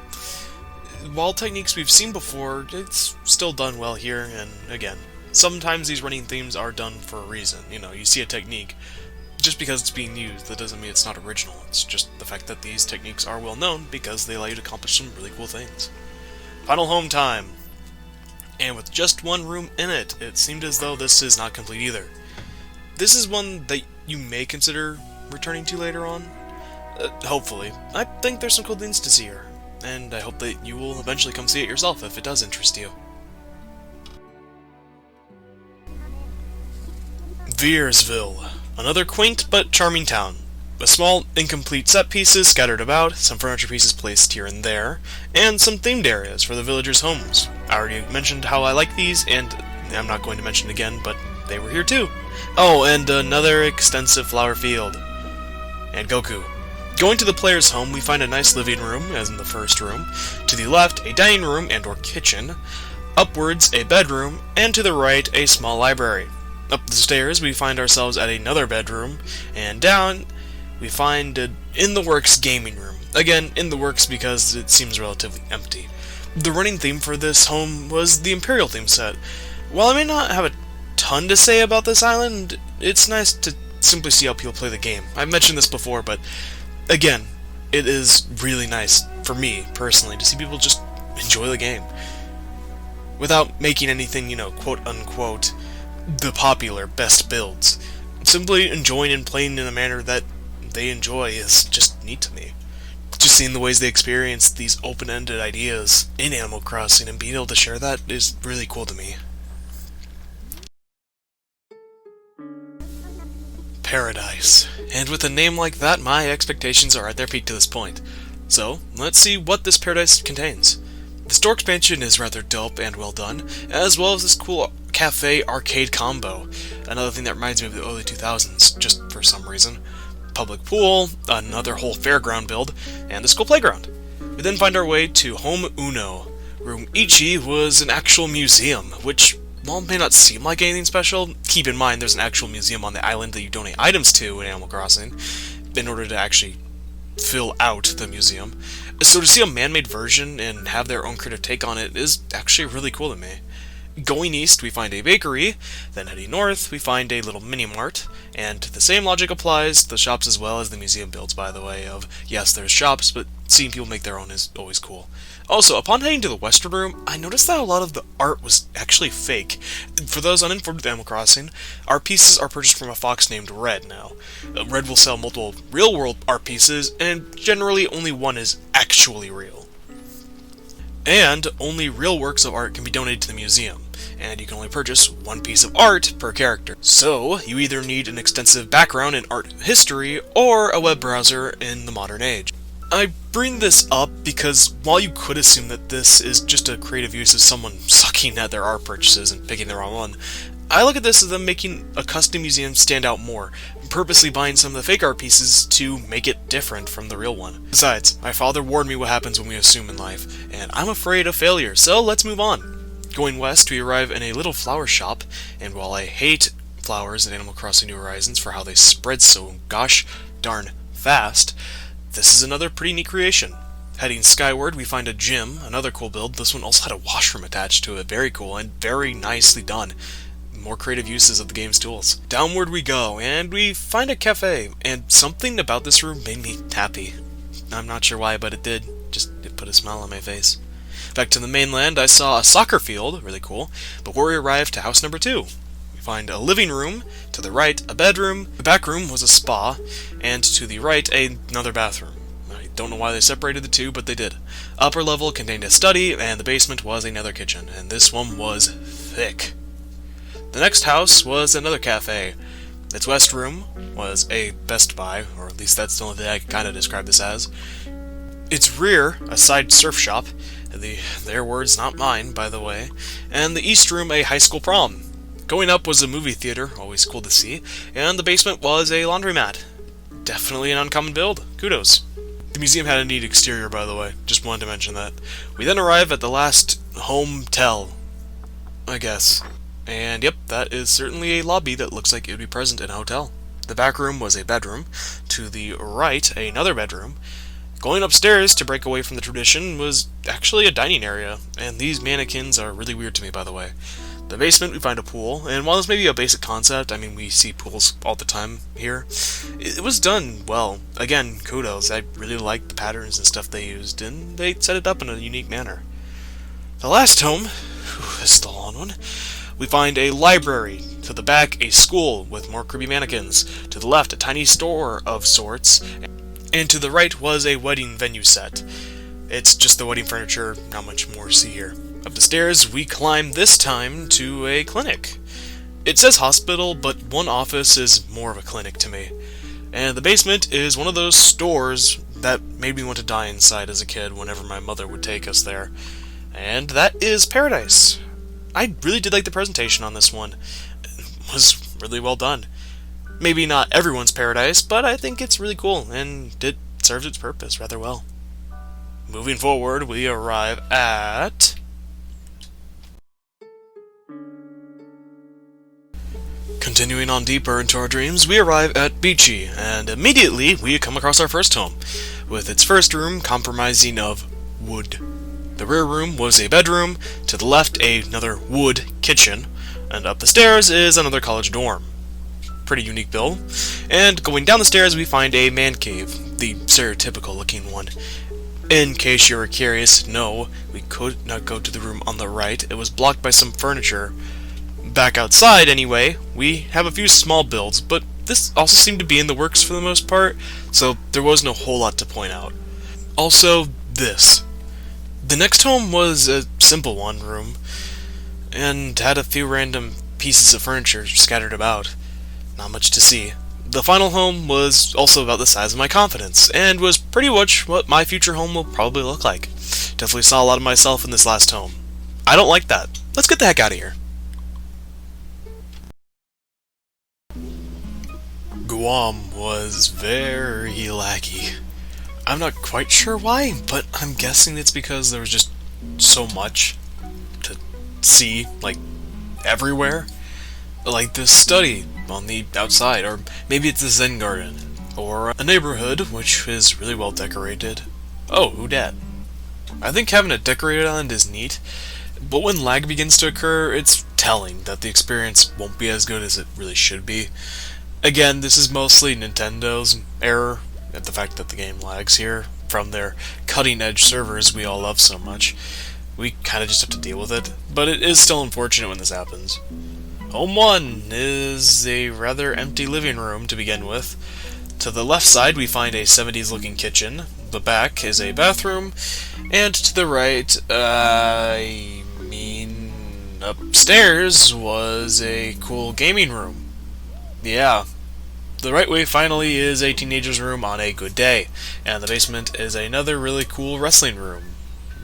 While techniques we've seen before, it's still done well here, and again, sometimes these running themes are done for a reason. You know, you see a technique, just because it's being used, that doesn't mean it's not original. It's just the fact that these techniques are well known because they allow you to accomplish some really cool things. Final home time. And with just one room in it, it seemed as though this is not complete either. This is one that you may consider returning to later on. Hopefully. I think there's some cool things to see here, and I hope that you will eventually come see it yourself if it does interest you. Veersville. Another quaint but charming town. A small, incomplete set pieces scattered about, some furniture pieces placed here and there, and some themed areas for the villagers' homes. I already mentioned how I like these, and I'm not going to mention it again, but they were here too. Oh, and another extensive flower field. And Goku. Going to the player's home, we find a nice living room, as in the first room. To the left, a dining room and/or kitchen. Upwards, a bedroom, and to the right, a small library. Up the stairs, we find ourselves at another bedroom, and down, we find an in-the-works gaming room. Again, in the works because it seems relatively empty. The running theme for this home was the Imperial theme set. While I may not have a ton to say about this island, it's nice to simply see how people play the game. I've mentioned this before, but again, it is really nice, for me, personally, to see people just enjoy the game. Without making anything, you know, quote-unquote, the popular best builds. Simply enjoying and playing in a manner that they enjoy is just neat to me. Just seeing the ways they experience these open-ended ideas in Animal Crossing and being able to share that is really cool to me. Paradise. And with a name like that, my expectations are at their peak to this point. So, let's see what this paradise contains. The store expansion is rather dope and well done, as well as this cool cafe arcade combo. Another thing that reminds me of the early 2000s, just for some reason. Public pool, another whole fairground build, and the school playground. We then find our way to Home Uno. Room Ichi was an actual museum, which, while it may not seem like anything special, keep in mind there's an actual museum on the island that you donate items to in Animal Crossing, in order to actually fill out the museum. So to see a man-made version and have their own creative take on it is actually really cool to me. Going east, we find a bakery, then heading north, we find a little mini-mart, and the same logic applies to the shops as well as the museum builds, by the way, of, yes, there's shops, but seeing people make their own is always cool. Also, upon heading to the western room, I noticed that a lot of the art was actually fake. For those uninformed with Animal Crossing, art pieces are purchased from a fox named Red now. Red will sell multiple real-world art pieces, and generally only one is actually real. And only real works of art can be donated to the museum, and you can only purchase one piece of art per character. So, you either need an extensive background in art history, or a web browser in the modern age. I bring this up because while you could assume that this is just a creative use of someone sucking at their art purchases and picking the wrong one, I look at this as them making a custom museum stand out more, purposely buying some of the fake art pieces to make it different from the real one. Besides, my father warned me what happens when we assume in life, and I'm afraid of failure, so let's move on. Going west, we arrive in a little flower shop, and while I hate flowers in Animal Crossing New Horizons for how they spread so gosh darn fast, this is another pretty neat creation. Heading skyward, we find a gym, another cool build. This one also had a washroom attached to it, very cool and very nicely done. More creative uses of the game's tools. Downward we go, and we find a cafe, and something about this room made me happy. I'm not sure why, but it did. It put a smile on my face. Back to the mainland, I saw a soccer field, really cool, before we arrived to house number 2. We find a living room, to the right a bedroom, the back room was a spa, and to the right another bathroom. I don't know why they separated the two, but they did. Upper level contained a study, and the basement was another kitchen, and this one was thick. The next house was another cafe. Its west room was a Best Buy, or at least that's the only thing I can kind of describe this as. Its rear, a side surf shop, their words, not mine, by the way, and the east room a high school prom. Going up was a movie theater, always cool to see, and the basement was a laundromat. Definitely an uncommon build. Kudos. The museum had a neat exterior, by the way. Just wanted to mention that. We then arrive at the last home-tell, I guess. And yep, that is certainly a lobby that looks like it would be present in a hotel. The back room was a bedroom. To the right, another bedroom. Going upstairs to break away from the tradition was actually a dining area, and these mannequins are really weird to me, by the way. The basement, we find a pool, and while this may be a basic concept, I mean, we see pools all the time here, it was done well. Again, kudos. I really liked the patterns and stuff they used, and they set it up in a unique manner. The last home, this is the long one, we find a library. To the back, a school with more creepy mannequins. To the left, a tiny store of sorts. And to the right was a wedding venue set. It's just the wedding furniture, not much more to see here. Up the stairs, we climb this time to a clinic. It says hospital, but one office is more of a clinic to me. And the basement is one of those stores that made me want to die inside as a kid whenever my mother would take us there. And that is Paradise. I really did like the presentation on this one. It was really well done. Maybe not everyone's paradise, but I think it's really cool, and it serves its purpose rather well. Moving forward, we arrive at... Continuing on deeper into our dreams, we arrive at Beachy, and immediately we come across our first home, with its first room comprising of wood. The rear room was a bedroom, to the left another wood kitchen, and up the stairs is another college dorm. Pretty unique build. And going down the stairs we find a man cave, the stereotypical looking one. In case you were curious, no, we could not go to the room on the right. It was blocked by some furniture. Back outside, anyway, we have a few small builds, but this also seemed to be in the works for the most part, so there wasn't a whole lot to point out. Also, this. The next home was a simple one-room, and had a few random pieces of furniture scattered about. Not much to see. The final home was also about the size of my confidence, and was pretty much what my future home will probably look like. Definitely saw a lot of myself in this last home. I don't like that. Let's get the heck out of here. Guam was very laggy. I'm not quite sure why, but I'm guessing it's because there was just so much to see, like, everywhere. Like this study on the outside, or maybe it's a Zen garden, or a neighborhood which is really well decorated. Oh, who dat? I think having a decorated island is neat, but when lag begins to occur, it's telling that the experience won't be as good as it really should be. Again, this is mostly Nintendo's error at the fact that the game lags here from their cutting-edge servers we all love so much. We kinda just have to deal with it, but it is still unfortunate when this happens. Home 1 is a rather empty living room to begin with. To the left side we find a 70s looking kitchen, the back is a bathroom, and to the right, upstairs was a cool gaming room. Yeah. The right way finally is a teenager's room on a good day, and the basement is another really cool wrestling room.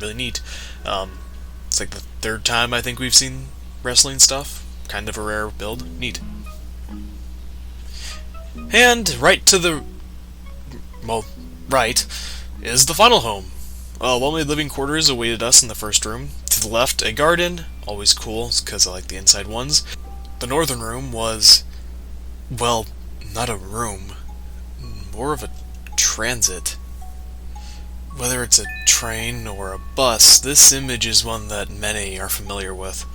Really neat. It's like the third time I think we've seen wrestling stuff. Kind of a rare build. Neat. And right to the... well, right is the final home. Lonely living quarters awaited us in the first room. To the left, a garden. Always cool, because I like the inside ones. The northern room was... well, not a room. More of a transit. Whether it's a train or a bus, this image is one that many are familiar with.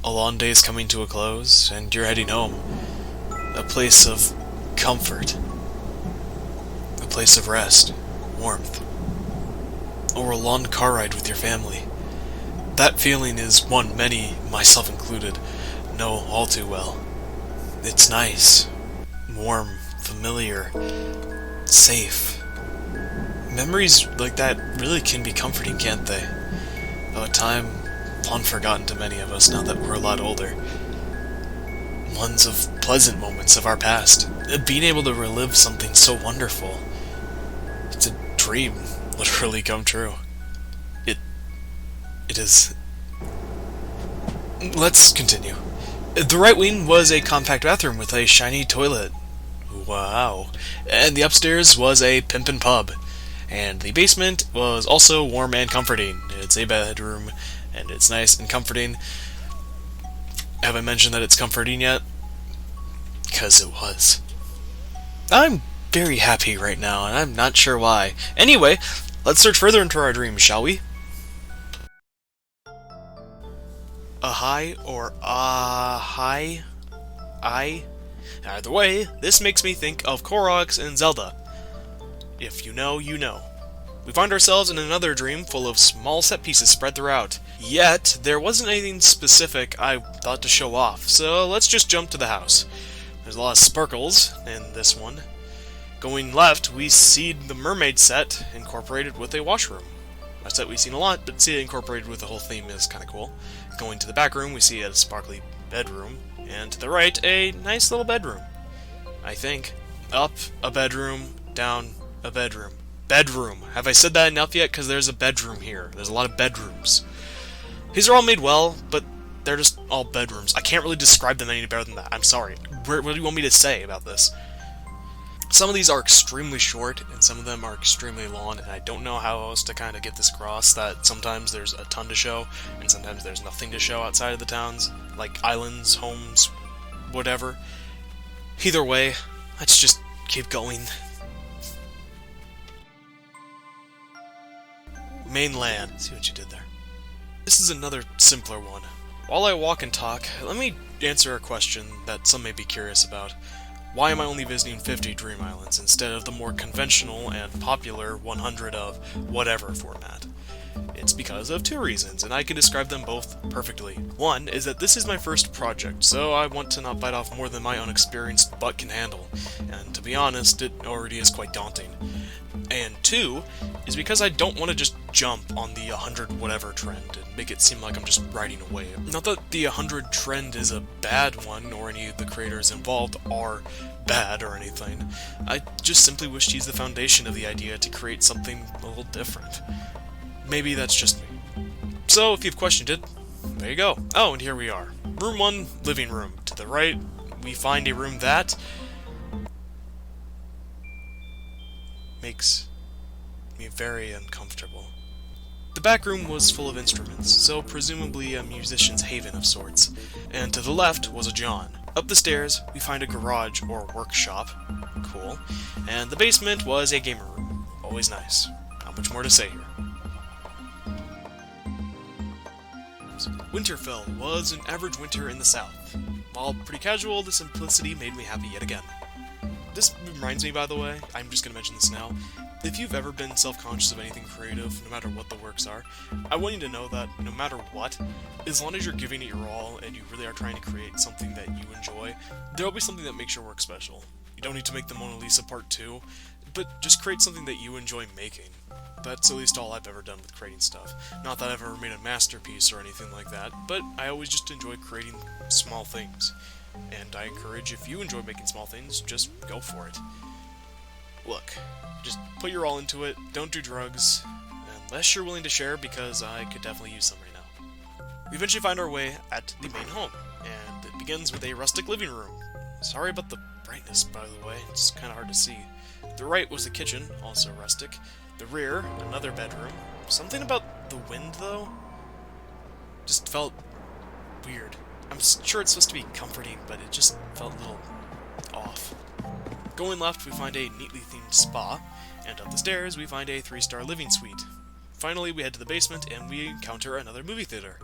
A long day is coming to a close, and you're heading home. A place of comfort. A place of rest, warmth. Or a long car ride with your family. That feeling is one many, myself included, know all too well. It's nice, warm, familiar, safe. Memories like that really can be comforting, can't they? Of a time long forgotten to many of us now that we're a lot older. Ones of pleasant moments of our past. Being able to relive something so wonderful. It's a dream, literally come true. It is... Let's continue. The right wing was a compact bathroom with a shiny toilet. Wow. And the upstairs was a pimpin' pub. And the basement was also warm and comforting. It's a bedroom, and it's nice and comforting. Have I mentioned that it's comforting yet? Because it was. I'm very happy right now, and I'm not sure why. Anyway, let's search further into our dreams, shall we? A high or a high? Either way, this makes me think of Koroks and Zelda. If you know, you know. We find ourselves in another dream full of small set pieces spread throughout. Yet, there wasn't anything specific I thought to show off, so let's just jump to the house. There's a lot of sparkles in this one. Going left, we see the mermaid set incorporated with a washroom. A set we've seen a lot, but see it incorporated with the whole theme is kind of cool. Going to the back room, we see a sparkly bedroom, and to the right, a nice little bedroom. I think. Up, a bedroom, down, a bedroom. Bedroom. Have I said that enough yet? Because there's a bedroom here. There's a lot of bedrooms. These are all made well, but they're just all bedrooms. I can't really describe them any better than that. I'm sorry. What do you want me to say about this? Some of these are extremely short, and some of them are extremely long, and I don't know how else to kind of get this across, that sometimes there's a ton to show, and sometimes there's nothing to show outside of the towns, like islands, homes, whatever. Either way, let's just keep going. Mainland. See what you did there. This is another simpler one. While I walk and talk, let me answer a question that some may be curious about. Why am I only visiting 50 Dream Islands instead of the more conventional and popular 100 of whatever format? It's because of two reasons, and I can describe them both perfectly. One is that this is my first project, so I want to not bite off more than my unexperienced butt can handle, and to be honest, it already is quite daunting. And two is because I don't want to just jump on the 100 whatever trend and make it seem like I'm just riding a wave. Not that the 100 trend is a bad one, or any of the creators involved are bad or anything. I just simply wish to use the foundation of the idea to create something a little different. Maybe that's just me. So, if you've questioned it, there you go. Oh, and here we are. Room 1, living room. To the right, we find a room that makes me very uncomfortable. The back room was full of instruments, so presumably a musician's haven of sorts. And to the left was a John. Up the stairs, we find a garage or workshop. Cool. And the basement was a gamer room. Always nice. Not much more to say here. Winterfell was an average winter in the south. While pretty casual, the simplicity made me happy yet again. This reminds me, by the way, I'm just going to mention this now, if you've ever been self-conscious of anything creative, no matter what the works are, I want you to know that no matter what, as long as you're giving it your all and you really are trying to create something that you enjoy, there will be something that makes your work special. You don't need to make the Mona Lisa Part 2, but just create something that you enjoy making. That's at least all I've ever done with creating stuff. Not that I've ever made a masterpiece or anything like that, but I always just enjoy creating small things. And I encourage, if you enjoy making small things, just go for it. Look, just put your all into it, don't do drugs, unless you're willing to share, because I could definitely use some right now. We eventually find our way at the main home, and it begins with a rustic living room. Sorry about the brightness, by the way, it's kind of hard to see. The right was the kitchen, also rustic. The rear, another bedroom. Something about the wind, though, just felt weird. I'm sure it's supposed to be comforting, but it just felt a little off. Going left, we find a neatly themed spa, and up the stairs, we find a 3-star living suite. Finally, we head to the basement, and we encounter another movie theater.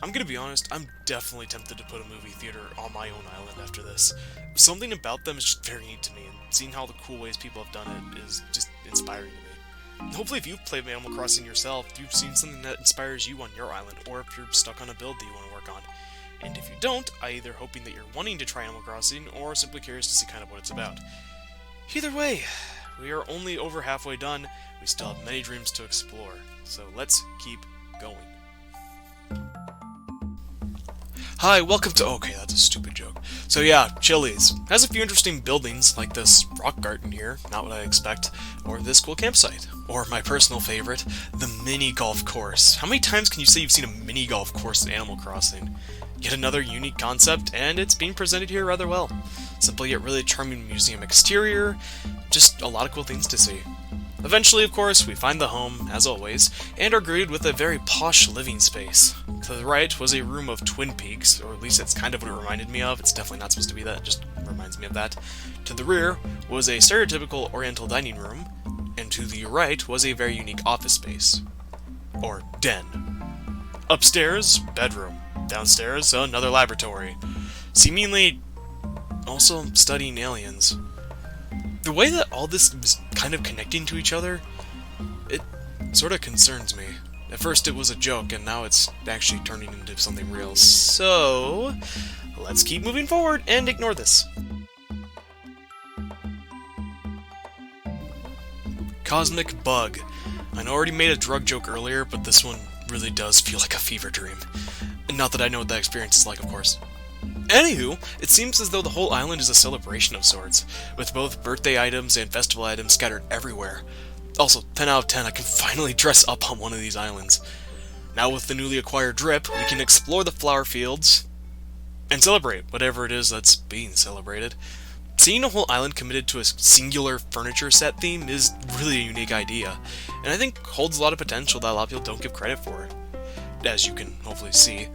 I'm gonna be honest, I'm definitely tempted to put a movie theater on my own island after this. Something about them is just very neat to me, and seeing how the cool ways people have done it is just inspiring to me. Hopefully if you've played Animal Crossing yourself, you've seen something that inspires you on your island, or if you're stuck on a build that you want to work on. And if you don't, I'm either hoping that you're wanting to try Animal Crossing, or simply curious to see kind of what it's about. Either way, we are only over halfway done, we still have many dreams to explore, so let's keep going. Hi, welcome to... Okay, that's a stupid joke. So yeah, Chili's has a few interesting buildings, like this rock garden here, not what I expect, or this cool campsite, or my personal favorite, the mini golf course. How many times can you say you've seen a mini golf course in Animal Crossing? Yet another unique concept, and it's being presented here rather well. Simple yet really charming museum exterior, just a lot of cool things to see. Eventually, of course, we find the home, as always, and are greeted with a very posh living space. To the right was a room of Twin Peaks, or at least it's kind of what it reminded me of. It's definitely not supposed to be that, it just reminds me of that. To the rear was a stereotypical Oriental dining room, and to the right was a very unique office space. Or den. Upstairs, bedroom. Downstairs, another laboratory. Seemingly also studying aliens. The way that all this is kind of connecting to each other, it sort of concerns me. At first it was a joke, and now it's actually turning into something real. So, let's keep moving forward and ignore this. Cosmic Bug. I know I already made a drug joke earlier, but this one really does feel like a fever dream. Not that I know what that experience is like, of course. Anywho, it seems as though the whole island is a celebration of sorts, with both birthday items and festival items scattered everywhere. Also, 10 out of 10, I can finally dress up on one of these islands. Now with the newly acquired drip, we can explore the flower fields and celebrate whatever it is that's being celebrated. Seeing a whole island committed to a singular furniture set theme is really a unique idea, and I think holds a lot of potential that a lot of people don't give credit for, as you can hopefully see.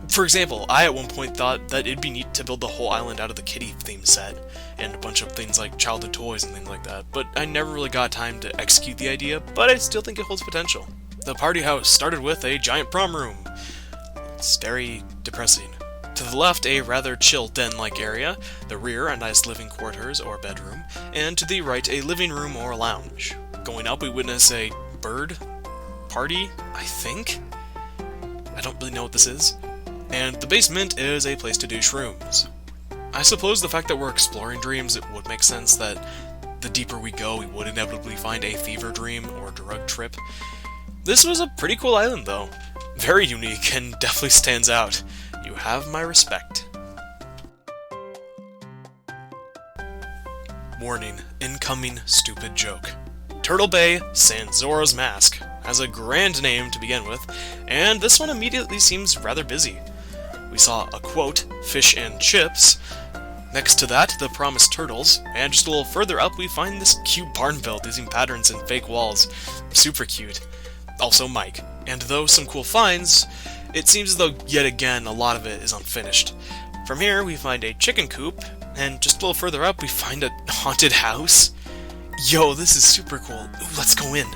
For example, I at one point thought that it'd be neat to build the whole island out of the kitty theme set, and a bunch of things like childhood toys and things like that, but I never really got time to execute the idea, but I still think it holds potential. The party house started with a giant prom room. It's very depressing. To the left, a rather chill den-like area, the rear, a nice living quarters or bedroom, and to the right, a living room or lounge. Going up, we witness a bird party, I think? I don't really know what this is. And the basement is a place to do shrooms. I suppose the fact that we're exploring dreams, it would make sense that the deeper we go, we would inevitably find a fever dream or drug trip. This was a pretty cool island, though. Very unique, and definitely stands out. You have my respect. Warning, incoming stupid joke. Turtle Bay, Sanzora's Mask, has a grand name to begin with, and this one immediately seems rather busy. We saw a quote, fish and chips. Next to that, the promised turtles, and just a little further up we find this cute barn built using patterns and fake walls. Super cute. Also Mike. And though some cool finds, it seems as though yet again a lot of it is unfinished. From here we find a chicken coop, and just a little further up we find a haunted house. Yo, this is super cool. Ooh, let's go in.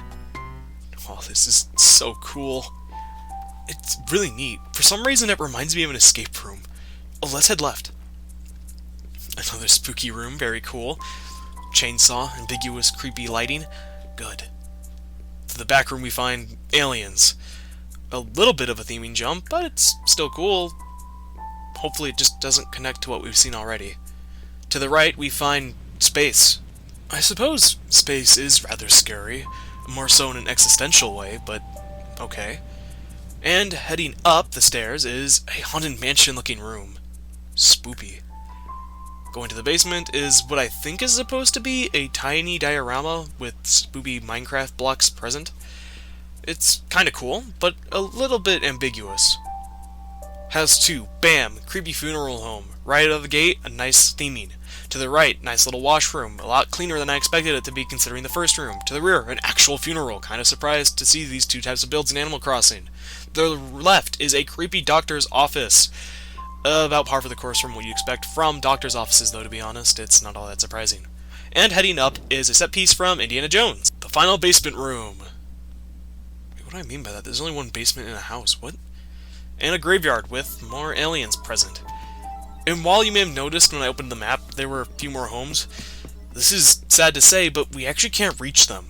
Oh, this is so cool. It's really neat. For some reason it reminds me of an escape room. Oh, let's head left. Another spooky room, very cool. Chainsaw, ambiguous, creepy lighting. Good. To the back room we find aliens. A little bit of a theming jump, but it's still cool. Hopefully it just doesn't connect to what we've seen already. To the right we find space. I suppose space is rather scary, more so in an existential way, but okay. And heading up the stairs is a haunted mansion-looking room. Spoopy. Going to the basement is what I think is supposed to be a tiny diorama with spoopy Minecraft blocks present. It's kinda cool, but a little bit ambiguous. House 2, bam, creepy funeral home. Right out of the gate, a nice theming. To the right, nice little washroom, a lot cleaner than I expected it to be considering the first room. To the rear, an actual funeral. Kind of surprised to see these two types of builds in Animal Crossing. The left is a creepy doctor's office. About par for the course from what you expect from doctor's offices, though, to be honest. It's not all that surprising. And heading up is a set piece from Indiana Jones. The final basement room. What do I mean by that? There's only one basement in a house. What? And a graveyard with more aliens present. And while you may have noticed when I opened the map, there were a few more homes. This is sad to say, but we actually can't reach them.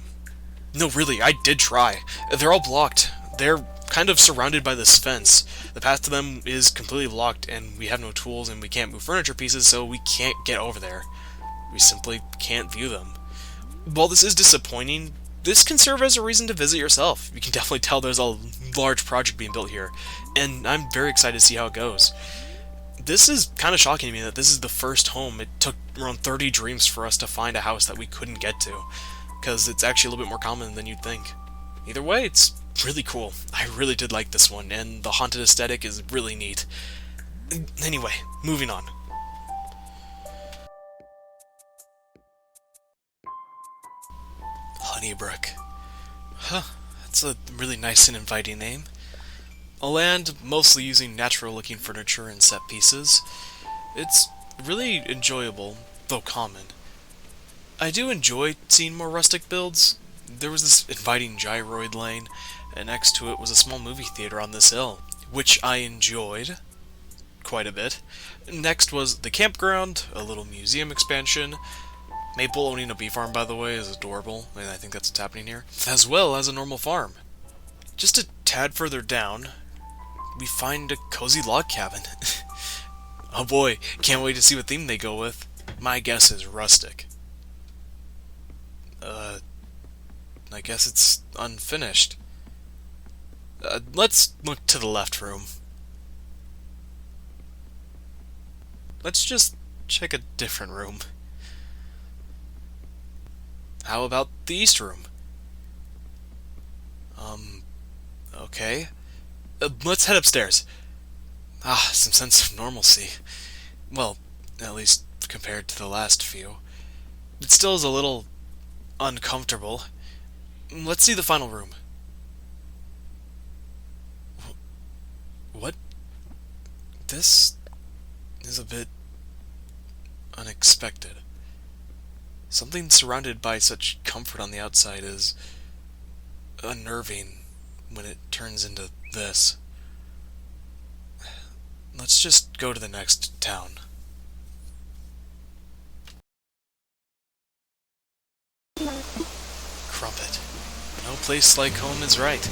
No, really, I did try. They're all blocked. They're kind of surrounded by this fence. The path to them is completely blocked, and we have no tools, and we can't move furniture pieces, so we can't get over there. We simply can't view them. While this is disappointing, this can serve as a reason to visit yourself. You can definitely tell there's a large project being built here, and I'm very excited to see how it goes. This is kind of shocking to me that this is the first home. It took around 30 dreams for us to find a house that we couldn't get to, because it's actually a little bit more common than you'd think. Either way, it's really cool. I really did like this one, and the haunted aesthetic is really neat. Anyway, moving on. Honeybrook. Huh, that's a really nice and inviting name. A land mostly using natural-looking furniture and set pieces. It's really enjoyable, though common. I do enjoy seeing more rustic builds. There was this inviting gyroid lane, and next to it was a small movie theater on this hill, which I enjoyed quite a bit. Next was the campground, a little museum expansion. Maple owning a bee farm, by the way, is adorable, and I think that's what's happening here, as well as a normal farm. Just a tad further down, we find a cozy log cabin. Oh boy, can't wait to see what theme they go with. My guess is rustic. I guess it's unfinished. Let's look to the left room. Let's just check a different room. How about the east room? Okay. Let's head upstairs. Some sense of normalcy. Well, at least compared to the last few. It still is a little uncomfortable. Let's see the final room. What? This is a bit unexpected. Something surrounded by such comfort on the outside is unnerving when it turns into this. Let's just go to the next town. Crumpet. No place like home is right.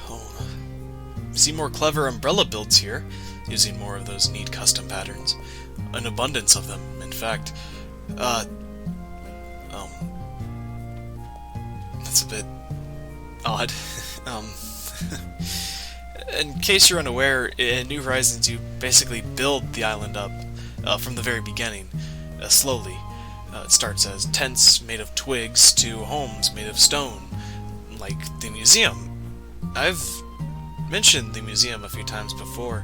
Home. See more clever umbrella builds here, using more of those neat custom patterns. An abundance of them, in fact. That's a bit odd. In case you're unaware, in New Horizons you basically build the island up from the very beginning, slowly. It starts as tents made of twigs to homes made of stone, like the museum. I've mentioned the museum a few times before.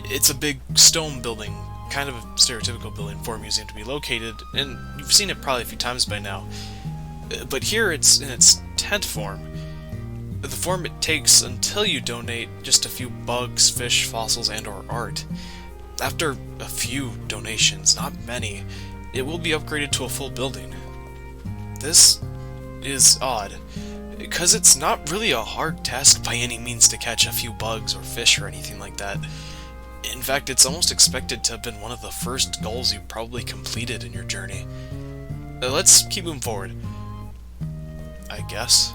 It's a big stone building, kind of a stereotypical building for a museum to be located, and you've seen it probably a few times by now. But here it's in its tent form. The form it takes until you donate just a few bugs, fish, fossils, and/or art. After a few donations, not many, it will be upgraded to a full building. This is odd, because it's not really a hard task by any means to catch a few bugs or fish or anything like that. In fact, it's almost expected to have been one of the first goals you probably completed in your journey. Let's keep moving forward. I guess.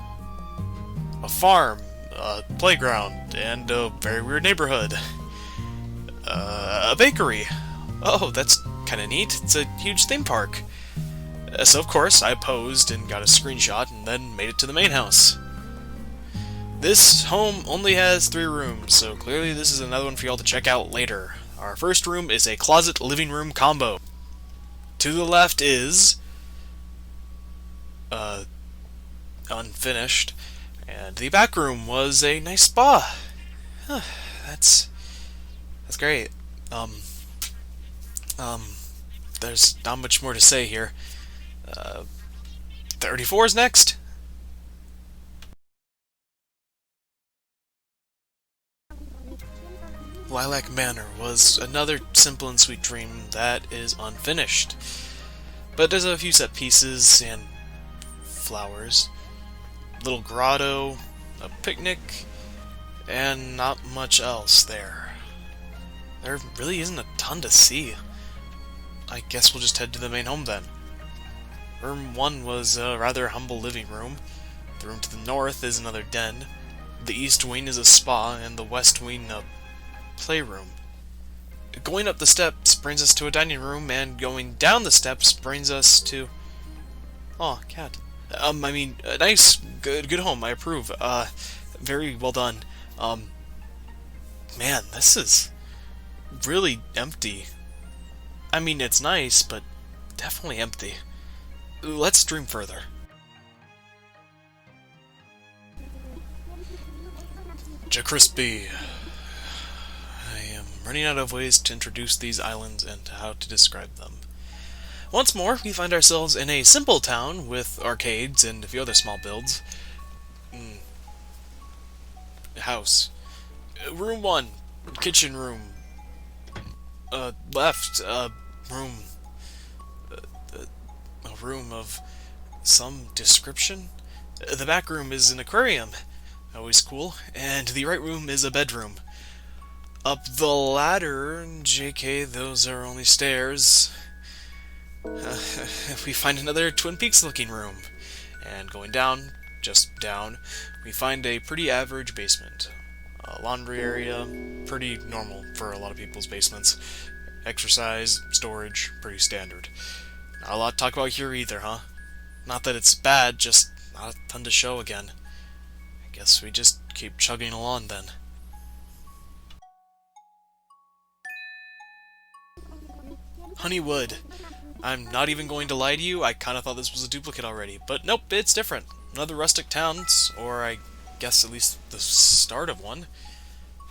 A farm, a playground, and a very weird neighborhood. A bakery. Oh, that's kinda neat. It's a huge theme park. So of course, I posed and got a screenshot and then made it to the main house. This home only has 3 rooms, so clearly this is another one for y'all to check out later. Our first room is a closet living room combo. To the left is unfinished, and the back room was a nice spa. That's great. There's not much more to say here. 34 is next. Lilac Manor was another simple and sweet dream that is unfinished. But there's a few set pieces and flowers. Little grotto, a picnic, and not much else there. There really isn't a ton to see. I guess we'll just head to the main home then. Room 1 was a rather humble living room. The room to the north is another den. The east wing is a spa, and the west wing a playroom. Going up the steps brings us to a dining room, and going down the steps brings us to... Aw, cat. A nice, good home, I approve. Very well done. Man, this is really empty. I mean, it's nice, but definitely empty. Let's dream further. Crispy. running out of ways to introduce these islands and how to describe them. Once more, we find ourselves in a simple town with arcades and a few other small builds. House. Room 1. Kitchen room. Left. Room. A room of some description? The back room is an aquarium. Always cool. And the right room is a bedroom. Up the ladder, JK, those are only stairs. We find another Twin Peaks looking room. And going down, just down, we find a pretty average basement. A laundry area, pretty normal for a lot of people's basements. Exercise, storage, pretty standard. Not a lot to talk about here either, huh? Not that it's bad, just not a ton to show again. I guess we just keep chugging along then. Honeywood. I'm not even going to lie to you, I kinda thought this was a duplicate already, but nope, it's different. Another rustic town, or I guess at least the start of one.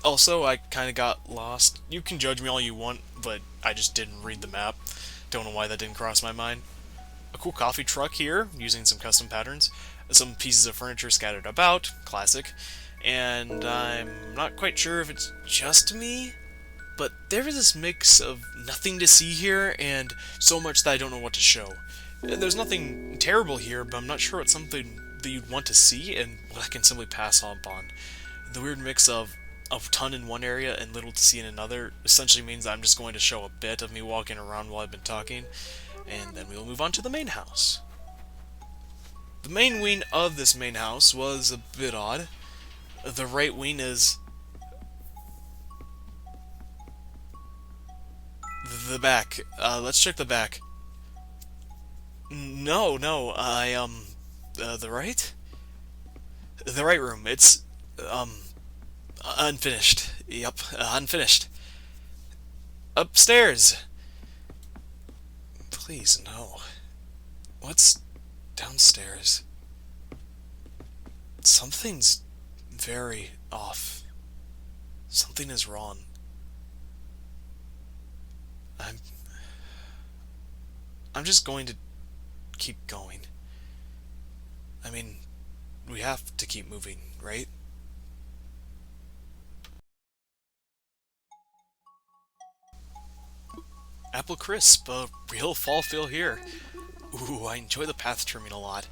Also, I kinda got lost. You can judge me all you want, but I just didn't read the map. Don't know why that didn't cross my mind. A cool coffee truck here, using some custom patterns. Some pieces of furniture scattered about, classic. And I'm not quite sure if it's just me, but there is this mix of nothing to see here and so much that I don't know what to show. There's nothing terrible here, but I'm not sure it's something that you'd want to see and what I can simply pass up on. The weird mix of a ton in one area and little to see in another essentially means that I'm just going to show a bit of me walking around while I've been talking, and then we'll move on to the main house. The main wing of this main house was a bit odd. The right wing is the back. Let's check the back. No, the right? The right room. It's, unfinished. Yep, unfinished. Upstairs. Please, no. What's downstairs? Something's very off. Something is wrong. I'm just going to keep going. I mean, we have to keep moving, right? Apple Crisp, a real fall feel here. Ooh, I enjoy the path trimming a lot.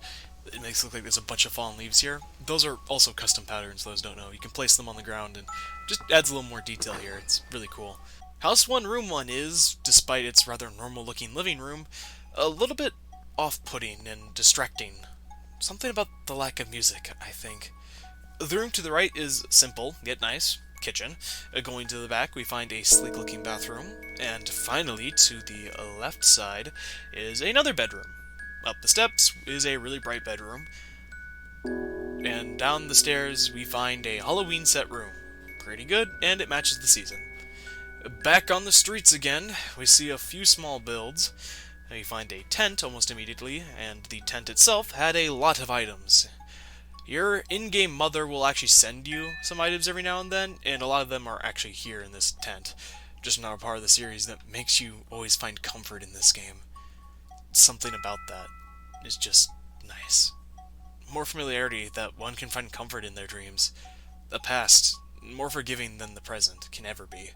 It makes it look like there's a bunch of fallen leaves here. Those are also custom patterns, those don't know. You can place them on the ground and just adds a little more detail here. It's really cool. House 1, Room 1 is, despite its rather normal-looking living room, a little bit off-putting and distracting. Something about the lack of music, I think. The room to the right is simple, yet nice. Kitchen. Going to the back, we find a sleek-looking bathroom. And finally, to the left side, is another bedroom. Up the steps is a really bright bedroom. And down the stairs, we find a Halloween set room. Pretty good, and it matches the season. Back on the streets again, we see a few small builds. We find a tent almost immediately, and the tent itself had a lot of items. Your in-game mother will actually send you some items every now and then, and a lot of them are actually here in this tent. Just another part of the series that makes you always find comfort in this game. Something about that is just nice. More familiarity that one can find comfort in their dreams. The past, more forgiving than the present, can ever be.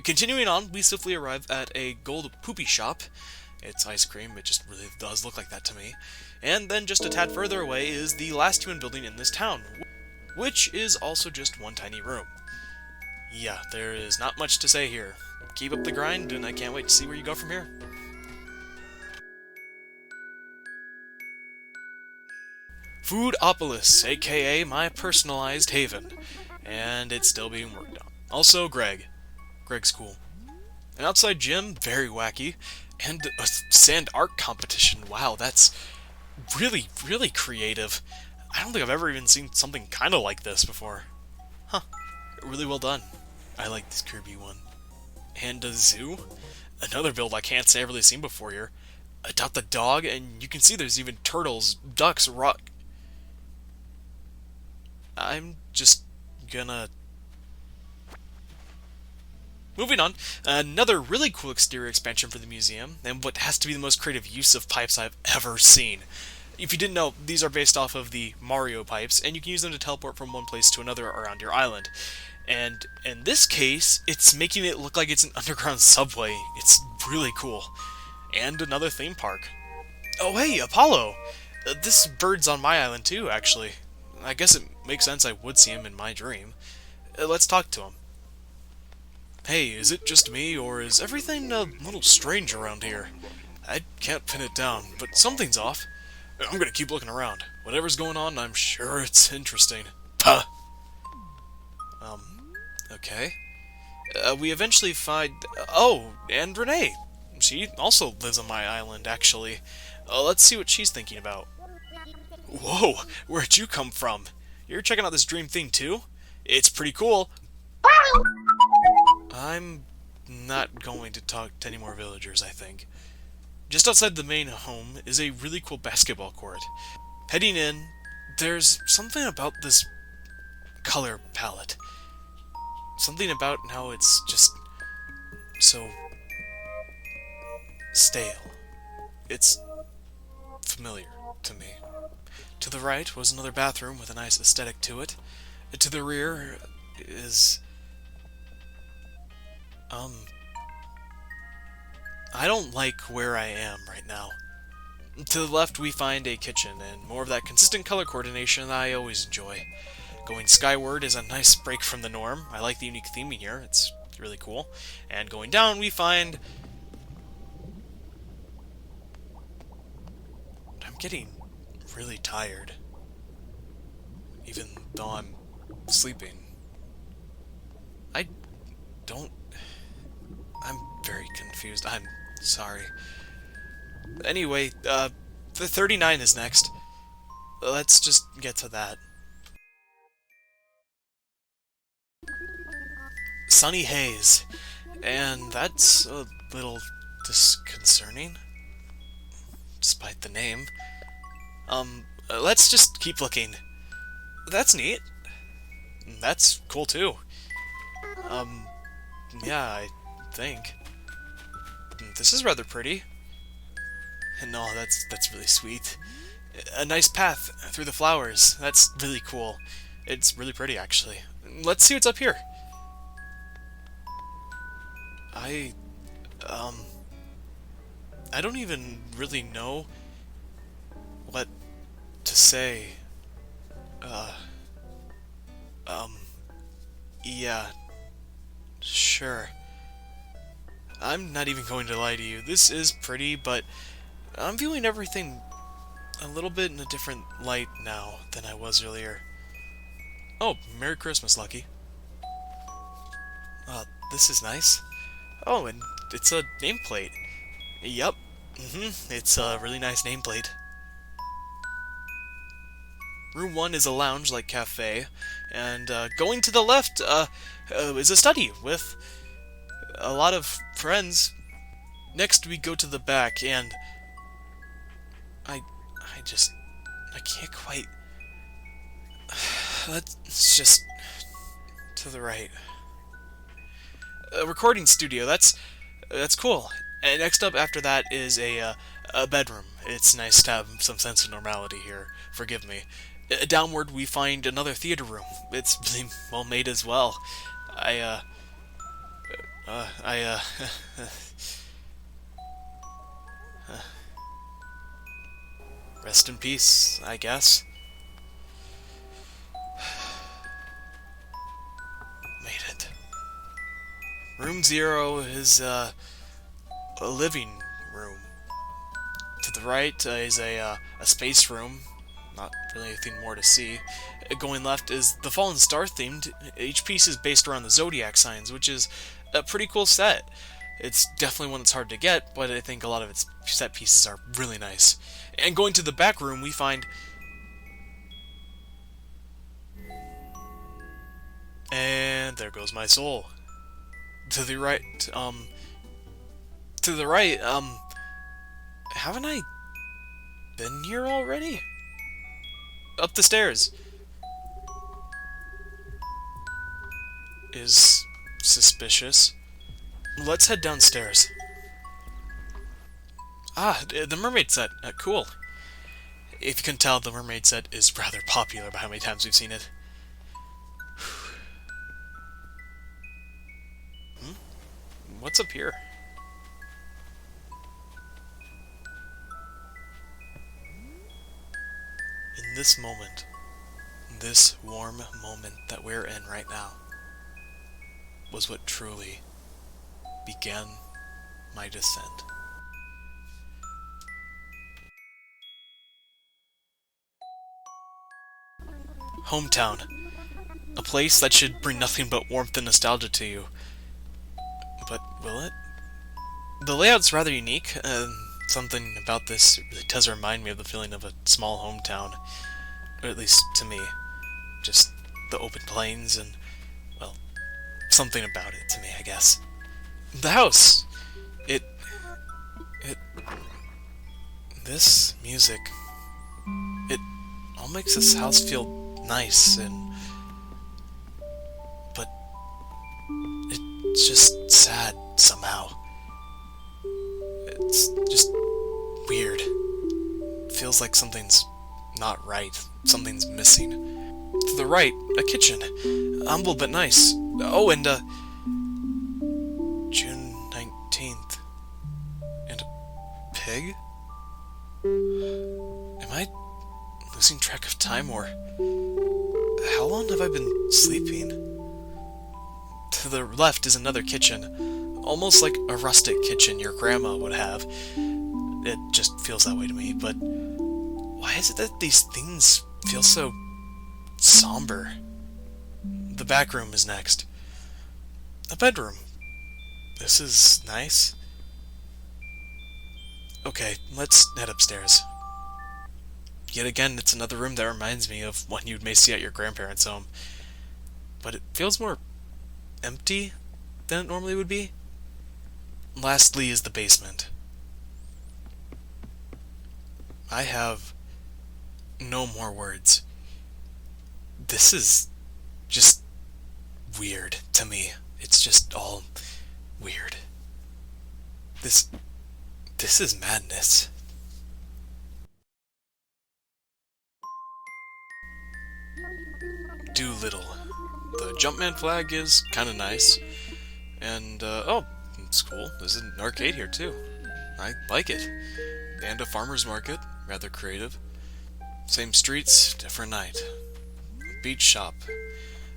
Continuing on, we swiftly arrive at a gold poopy shop. It's ice cream, it just really does look like that to me. And then just a tad further away is the last human building in this town, which is also just one tiny room. Yeah, there is not much to say here. Keep up the grind, and I can't wait to see where you go from here. Foodopolis, aka my personalized haven. And it's still being worked on. Also, Greg. Greg's cool. An outside gym, very wacky. And a sand art competition. Wow, that's really, really creative. I don't think I've ever even seen something kind of like this before. Huh. Really well done. I like this Kirby one. And a zoo? Another build I can't say I've really seen before here. Adopt a dog, and you can see there's even turtles, ducks, I'm just gonna... Moving on, another really cool exterior expansion for the museum, and what has to be the most creative use of pipes I've ever seen. If you didn't know, these are based off of the Mario pipes, and you can use them to teleport from one place to another around your island. And in this case, it's making it look like it's an underground subway. It's really cool. And another theme park. Oh hey, Apollo! This bird's on my island too, actually. I guess it makes sense I would see him in my dream. Let's talk to him. Hey, is it just me, or is everything a little strange around here? I can't pin it down, but something's off. I'm gonna keep looking around. Whatever's going on, I'm sure it's interesting. Puh! Okay. We eventually find... oh, and Renee! She also lives on my island, actually. Let's see what she's thinking about. Whoa! Where'd you come from? You're checking out this dream thing, too? It's pretty cool. I'm not going to talk to any more villagers, I think. Just outside the main home is a really cool basketball court. Heading in, there's something about this color palette. Something about how it's just so stale. It's familiar to me. To the right was another bathroom with a nice aesthetic to it. To the rear is... I don't like where I am right now. To the left we find a kitchen, and more of that consistent color coordination that I always enjoy. Going skyward is a nice break from the norm. I like the unique theming here, it's really cool. And going down we find... I'm getting really tired. Even though I'm sleeping. I don't... I'm very confused. I'm sorry. Anyway, the 39 is next. Let's just get to that. Sunny haze. And that's a little disconcerting. Despite the name. Let's just keep looking. That's neat. That's cool too. Yeah, I think. This is rather pretty. And no, that's really sweet. A nice path through the flowers. That's really cool. It's really pretty, actually. Let's see what's up here. I don't even really know what to say. Yeah, sure. I'm not even going to lie to you. This is pretty, but I'm viewing everything a little bit in a different light now than I was earlier. Oh, Merry Christmas, Lucky. This is nice. Oh, and it's a nameplate. Yup. It's a really nice nameplate. Room 1 is a lounge-like cafe, and going to the left is a study with a lot of friends. Next we go to the back, and I can't quite... Let's just... to the right. A recording studio, that's cool. And next up after that is a bedroom. It's nice to have some sense of normality here, forgive me. Downward we find another theater room. It's really well made as well. Rest in peace, I guess. Made it. Room 0 is a living room. To the right is a space room. Not really anything more to see. Going left is the Fallen Star themed. Each piece is based around the zodiac signs, which is a pretty cool set. It's definitely one that's hard to get, but I think a lot of its set pieces are really nice. And going to the back room, we find... and there goes my soul. To the right, haven't I been here already? Up the stairs is suspicious. Let's head downstairs. Ah, the mermaid set. Cool. If you can tell, the mermaid set is rather popular by how many times we've seen it. Hmm? What's up here? In this moment, this warm moment that we're in right now, was what truly began my descent. Hometown. A place that should bring nothing but warmth and nostalgia to you. But will it? The layout's rather unique. Something about this really does remind me of the feeling of a small hometown. Or at least to me. Just the open plains and, well, something about it to me, I guess. The house! It... This music... It all makes this house feel nice and... But... It's just sad, somehow. It's just... weird. It feels like something's not right. Something's missing. To the right, a kitchen. Humble but nice. Oh, and June 19th. And a pig? Am I losing track of time, or how long have I been sleeping? To the left is another kitchen. Almost like a rustic kitchen your grandma would have. It just feels that way to me, but why is it that these things feel so somber? The back room is next. A bedroom. This is nice. Okay, let's head upstairs. Yet again, it's another room that reminds me of one you may see at your grandparents' home. But it feels more empty than it normally would be. Lastly is the basement. I have no more words. This is just weird to me. It's just all weird. This is madness. Doolittle. The Jumpman flag is kinda nice. And, oh, it's cool. There's an arcade here, too. I like it. And a farmer's market. Rather creative. Same streets, different night. Beach shop.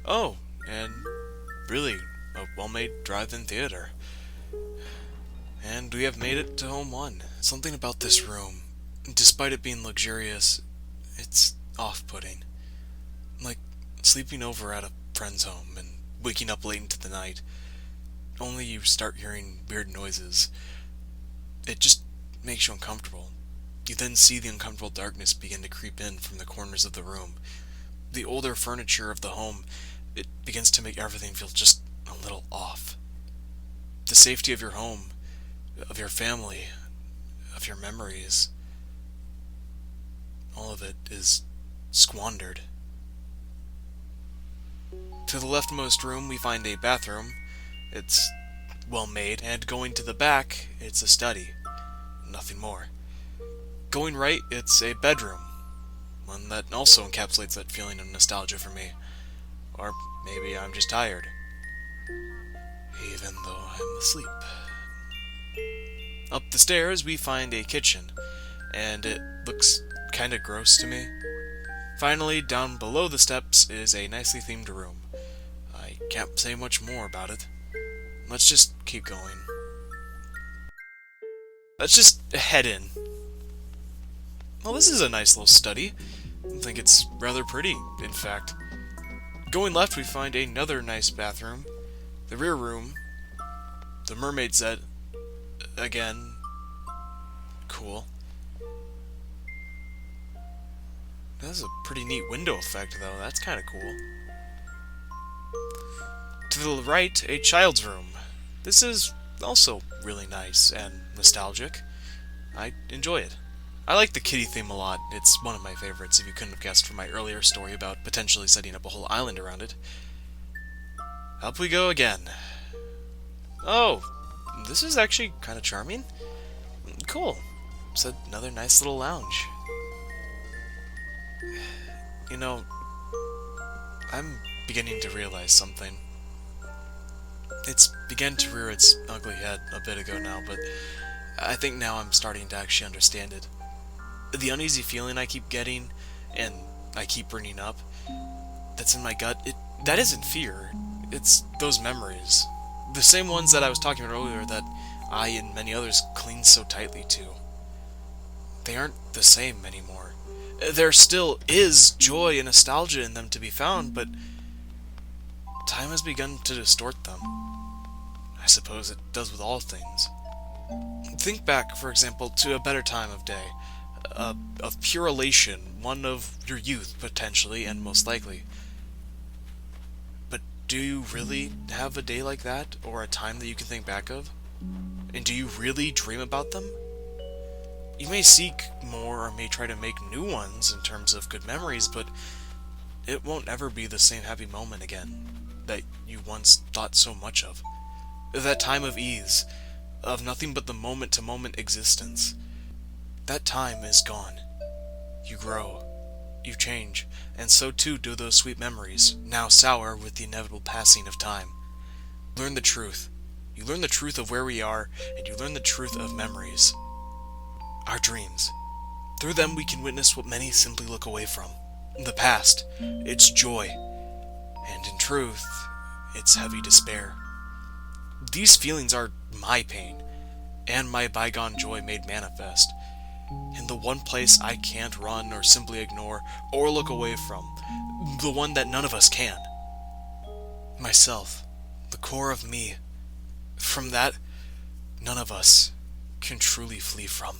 Oh, and really, a well-made drive-in theater. And we have made it to Home 1. Something about this room, despite it being luxurious, it's off-putting. Like sleeping over at a friend's home and waking up late into the night. Only you start hearing weird noises. It just makes you uncomfortable. You then see the uncomfortable darkness begin to creep in from the corners of the room. The older furniture of the home, it begins to make everything feel just a little off. The safety of your home, of your family, of your memories, all of it is squandered. To the leftmost room we find a bathroom. It's well made, and going to the back, it's a study. Nothing more. Going right, it's a bedroom. One that also encapsulates that feeling of nostalgia for me. Or maybe I'm just tired. Even though I'm asleep. Up the stairs, we find a kitchen, and it looks kinda gross to me. Finally, down below the steps is a nicely themed room. I can't say much more about it. Let's just keep going. Let's just head in. Well, this is a nice little study. I think it's rather pretty, in fact. Going left, we find another nice bathroom. The rear room. The mermaid set. Again. Cool. That's a pretty neat window effect, though. That's kind of cool. To the right, a child's room. This is also really nice and nostalgic. I enjoy it. I like the kitty theme a lot. It's one of my favorites, if you couldn't have guessed from my earlier story about potentially setting up a whole island around it. Up we go again. Oh, This is actually kind of charming. Cool. It's another nice little lounge. You know, I'm beginning to realize something. It's began to rear its ugly head a bit ago now, but I think now I'm starting to actually understand it. The uneasy feeling I keep getting, and I keep bringing up, that's in my gut, that isn't fear. It's those memories. The same ones that I was talking about earlier that I and many others cling so tightly to. They aren't the same anymore. There still is joy and nostalgia in them to be found, but time has begun to distort them. I suppose it does with all things. Think back, for example, to a better time of day, of pure elation, one of your youth, potentially, and most likely. But do you really have a day like that, or a time that you can think back of? And do you really dream about them? You may seek more or may try to make new ones in terms of good memories, but it won't ever be the same happy moment again that you once thought so much of. That time of ease, of nothing but the moment-to-moment existence. That time is gone. You grow, you change, and so too do those sweet memories, now sour with the inevitable passing of time. Learn the truth. You learn the truth of where we are, and you learn the truth of memories. Our dreams. Through them we can witness what many simply look away from. The past, its joy, and in truth, its heavy despair. These feelings are my pain, and my bygone joy made manifest. In the one place I can't run or simply ignore or look away from, the one that none of us can. Myself, the core of me. From that, none of us can truly flee from.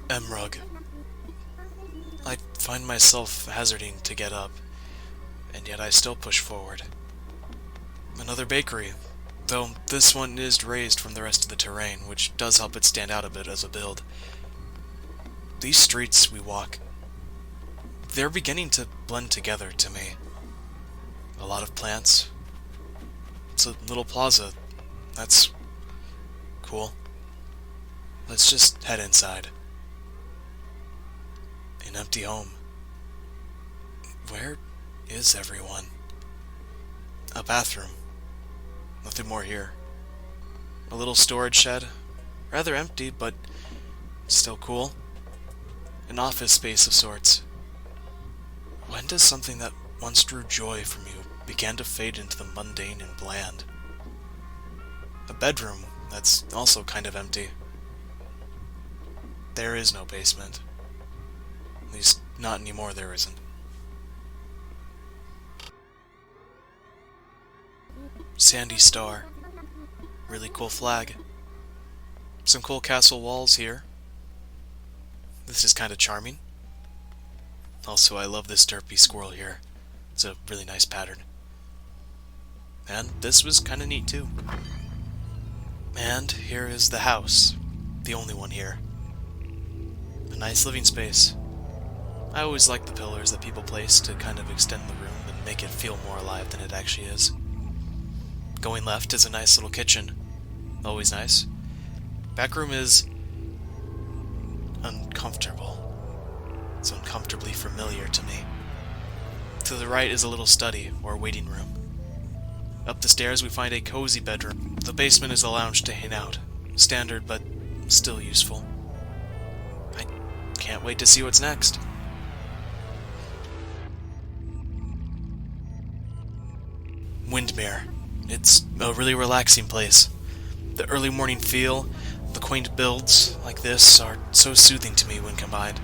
Emrug. I find myself hazarding to get up, and yet I still push forward. Another bakery, though this one is raised from the rest of the terrain, which does help it stand out a bit as a build. These streets we walk, they're beginning to blend together to me. A lot of plants. It's a little plaza. That's cool. Let's just head inside. An empty home. Where is everyone? A bathroom. Nothing more here. A little storage shed. Rather empty, but still cool. An office space of sorts. When does something that once drew joy from you began to fade into the mundane and bland? A bedroom that's also kind of empty. There is no basement. At least, not anymore, there isn't. Sandy Star. Really cool flag. Some cool castle walls here. This is kind of charming. Also, I love this derpy squirrel here. It's a really nice pattern. And this was kind of neat too. And here is the house. The only one here. A nice living space. I always like the pillars that people place to kind of extend the room and make it feel more alive than it actually is. Going left is a nice little kitchen. Always nice. Back room is uncomfortable. It's uncomfortably familiar to me. To the right is a little study, or waiting room. Up the stairs we find a cozy bedroom. The basement is a lounge to hang out. Standard, but still useful. I can't wait to see what's next. Windmere. It's a really relaxing place. The early morning feel, the quaint builds like this are so soothing to me when combined.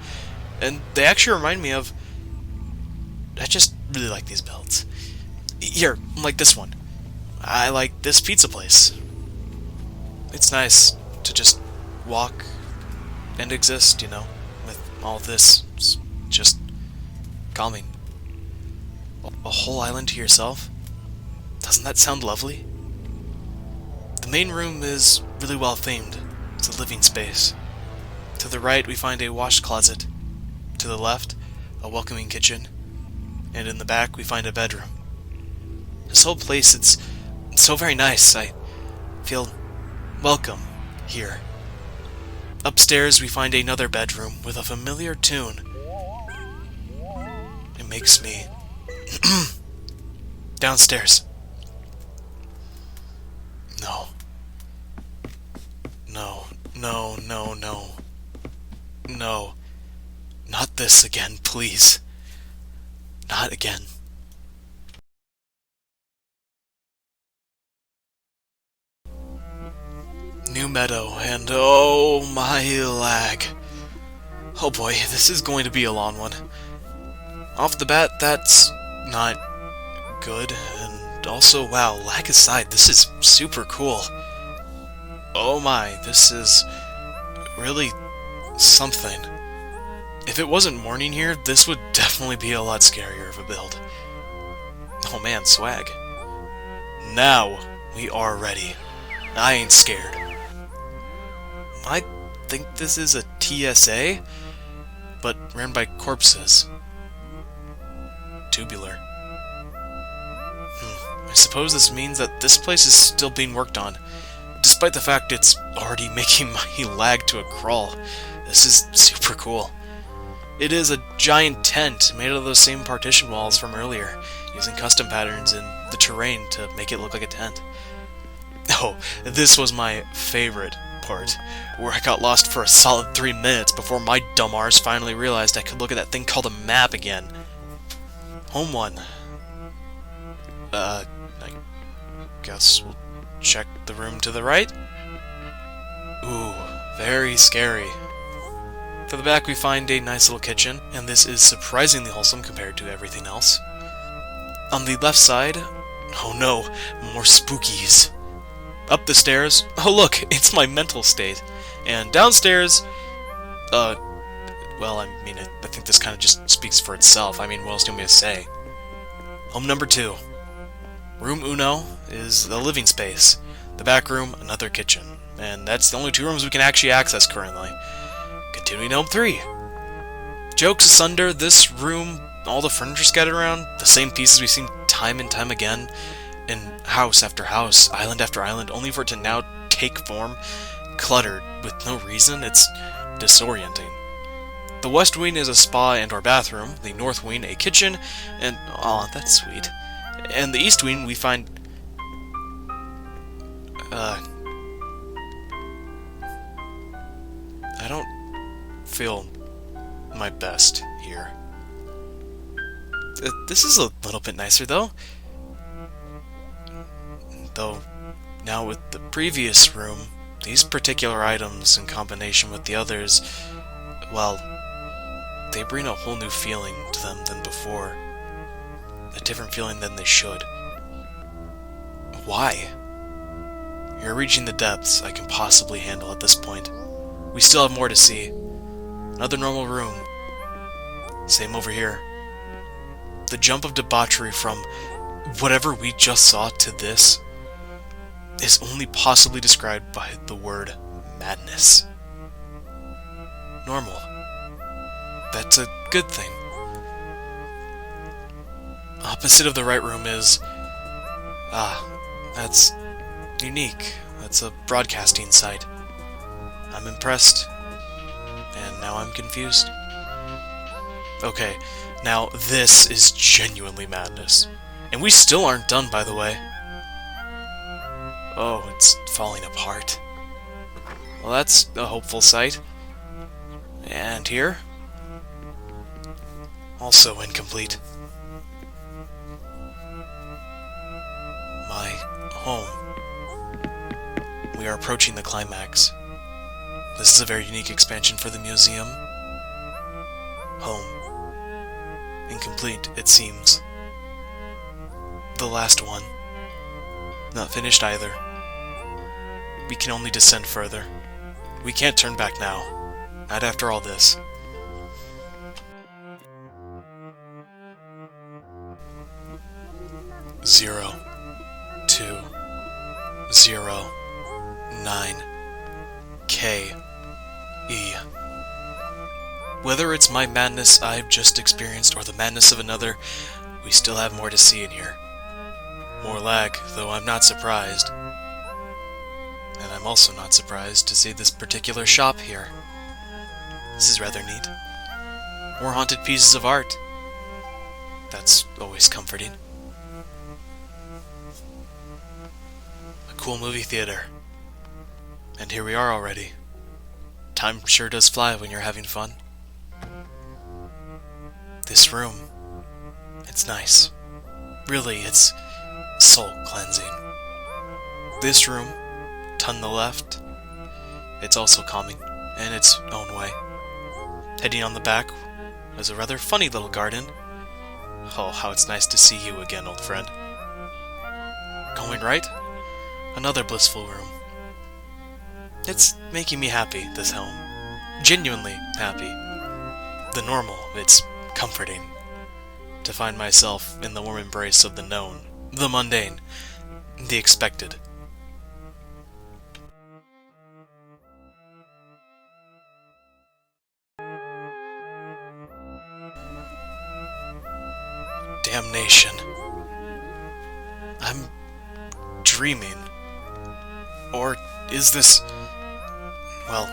And they actually remind me of... I just really like these builds. Here, like this one. I like this pizza place. It's nice to just walk and exist, you know, with all this. It's just calming. A whole island to yourself? Doesn't that sound lovely? The main room is really well themed. It's a living space. To the right we find a wash closet. To the left, a welcoming kitchen. And in the back we find a bedroom. This whole place, it's so very nice. I feel welcome here. Upstairs, we find another bedroom with a familiar tune. It makes me... Downstairs. No. No, no, no, no. No. Not this again, please. Not again. New meadow, and oh my lag. Oh boy, this is going to be a long one. Off the bat, that's not good, and also, wow, lag aside, this is super cool. Oh my, this is really something. If it wasn't morning here, this would definitely be a lot scarier of a build. Oh man, swag. Now, we are ready. I ain't scared. I think this is a TSA, but ran by corpses. Tubular. I suppose this means that this place is still being worked on, despite the fact it's already making my lag to a crawl. This is super cool. It is a giant tent made out of those same partition walls from earlier, using custom patterns in the terrain to make it look like a tent. Oh, this was my favorite part, where I got lost for a solid 3 minutes before my dumb arse finally realized I could look at that thing called a map again. Home 1. I guess we'll check the room to the right? Ooh, very scary. To the back we find a nice little kitchen, and this is surprisingly wholesome compared to everything else. On the left side, oh no, more spookies. Up the stairs, oh look, it's my mental state. And downstairs, well, I mean, I think this kind of just speaks for itself. I mean, what else do you want me to say? Home number 2. Room Uno is the living space. The back room, another kitchen. And that's the only 2 rooms we can actually access currently. Continuing Home 3. Jokes asunder, this room, all the furniture scattered around, the same pieces we've seen time and time again, in house after house, island after island, only for it to now take form, cluttered, with no reason. It's disorienting. The west wing is a spa and or bathroom, the north wing a kitchen, and aw, that's sweet. And the east wing we find I don't feel my best here. This is a little bit nicer though. Though now with the previous room, these particular items in combination with the others, well, they bring a whole new feeling to them than before. A different feeling than they should. Why? You're reaching the depths I can possibly handle at this point. We still have more to see. Another normal room. Same over here. The jump of debauchery from whatever we just saw to this is only possibly described by the word madness. Normal. That's a good thing. Opposite of the right room is... that's unique. That's a broadcasting site. I'm impressed. And now I'm confused. Okay, now this is genuinely madness. And we still aren't done, by the way. Oh, it's falling apart. Well, that's a hopeful sight. And here? Also incomplete. My home. We are approaching the climax. This is a very unique expansion for the museum. Home. Incomplete, it seems. The last one. Not finished either. We can only descend further. We can't turn back now. Not after all this. Zero. 2. 0. 9. K. E. Whether it's my madness I've just experienced or the madness of another, we still have more to see in here. More lag, though I'm not surprised. And I'm also not surprised to see this particular shop here. This is rather neat. More haunted pieces of art. That's always comforting. A cool movie theater. And here we are already. Time sure does fly when you're having fun. This room, it's nice. Really, it's soul cleansing. This room, to the left, it's also calming in its own way. Heading on the back is a rather funny little garden. Oh, how it's nice to see you again, old friend. Going right, another blissful room. It's making me happy, this home. Genuinely happy. The normal, it's comforting. To find myself in the warm embrace of the known, the mundane, the expected. Damnation. I'm dreaming. Or is this... well,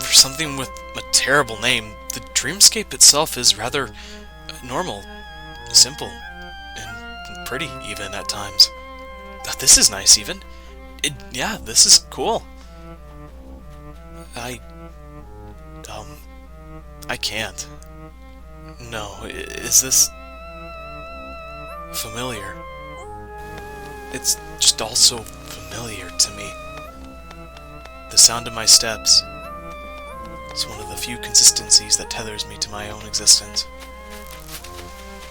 for something with a terrible name, the dreamscape itself is rather normal, simple, and pretty even at times. This is nice even. Yeah, this is cool. I can't. No, is this familiar? It's just all so familiar to me. The sound of my steps is one of the few consistencies that tethers me to my own existence.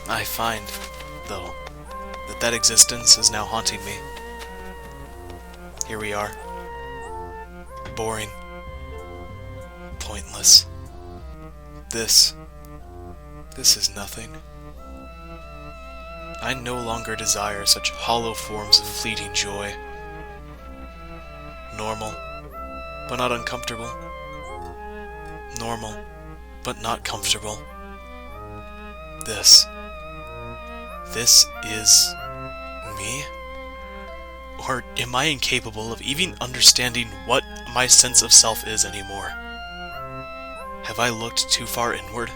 I find, though, that existence is now haunting me. Here we are. Boring. Pointless. This is nothing. I no longer desire such hollow forms of fleeting joy. Normal, but not uncomfortable. Normal, but not comfortable. This is me? Or am I incapable of even understanding what my sense of self is anymore? Have I looked too far inward?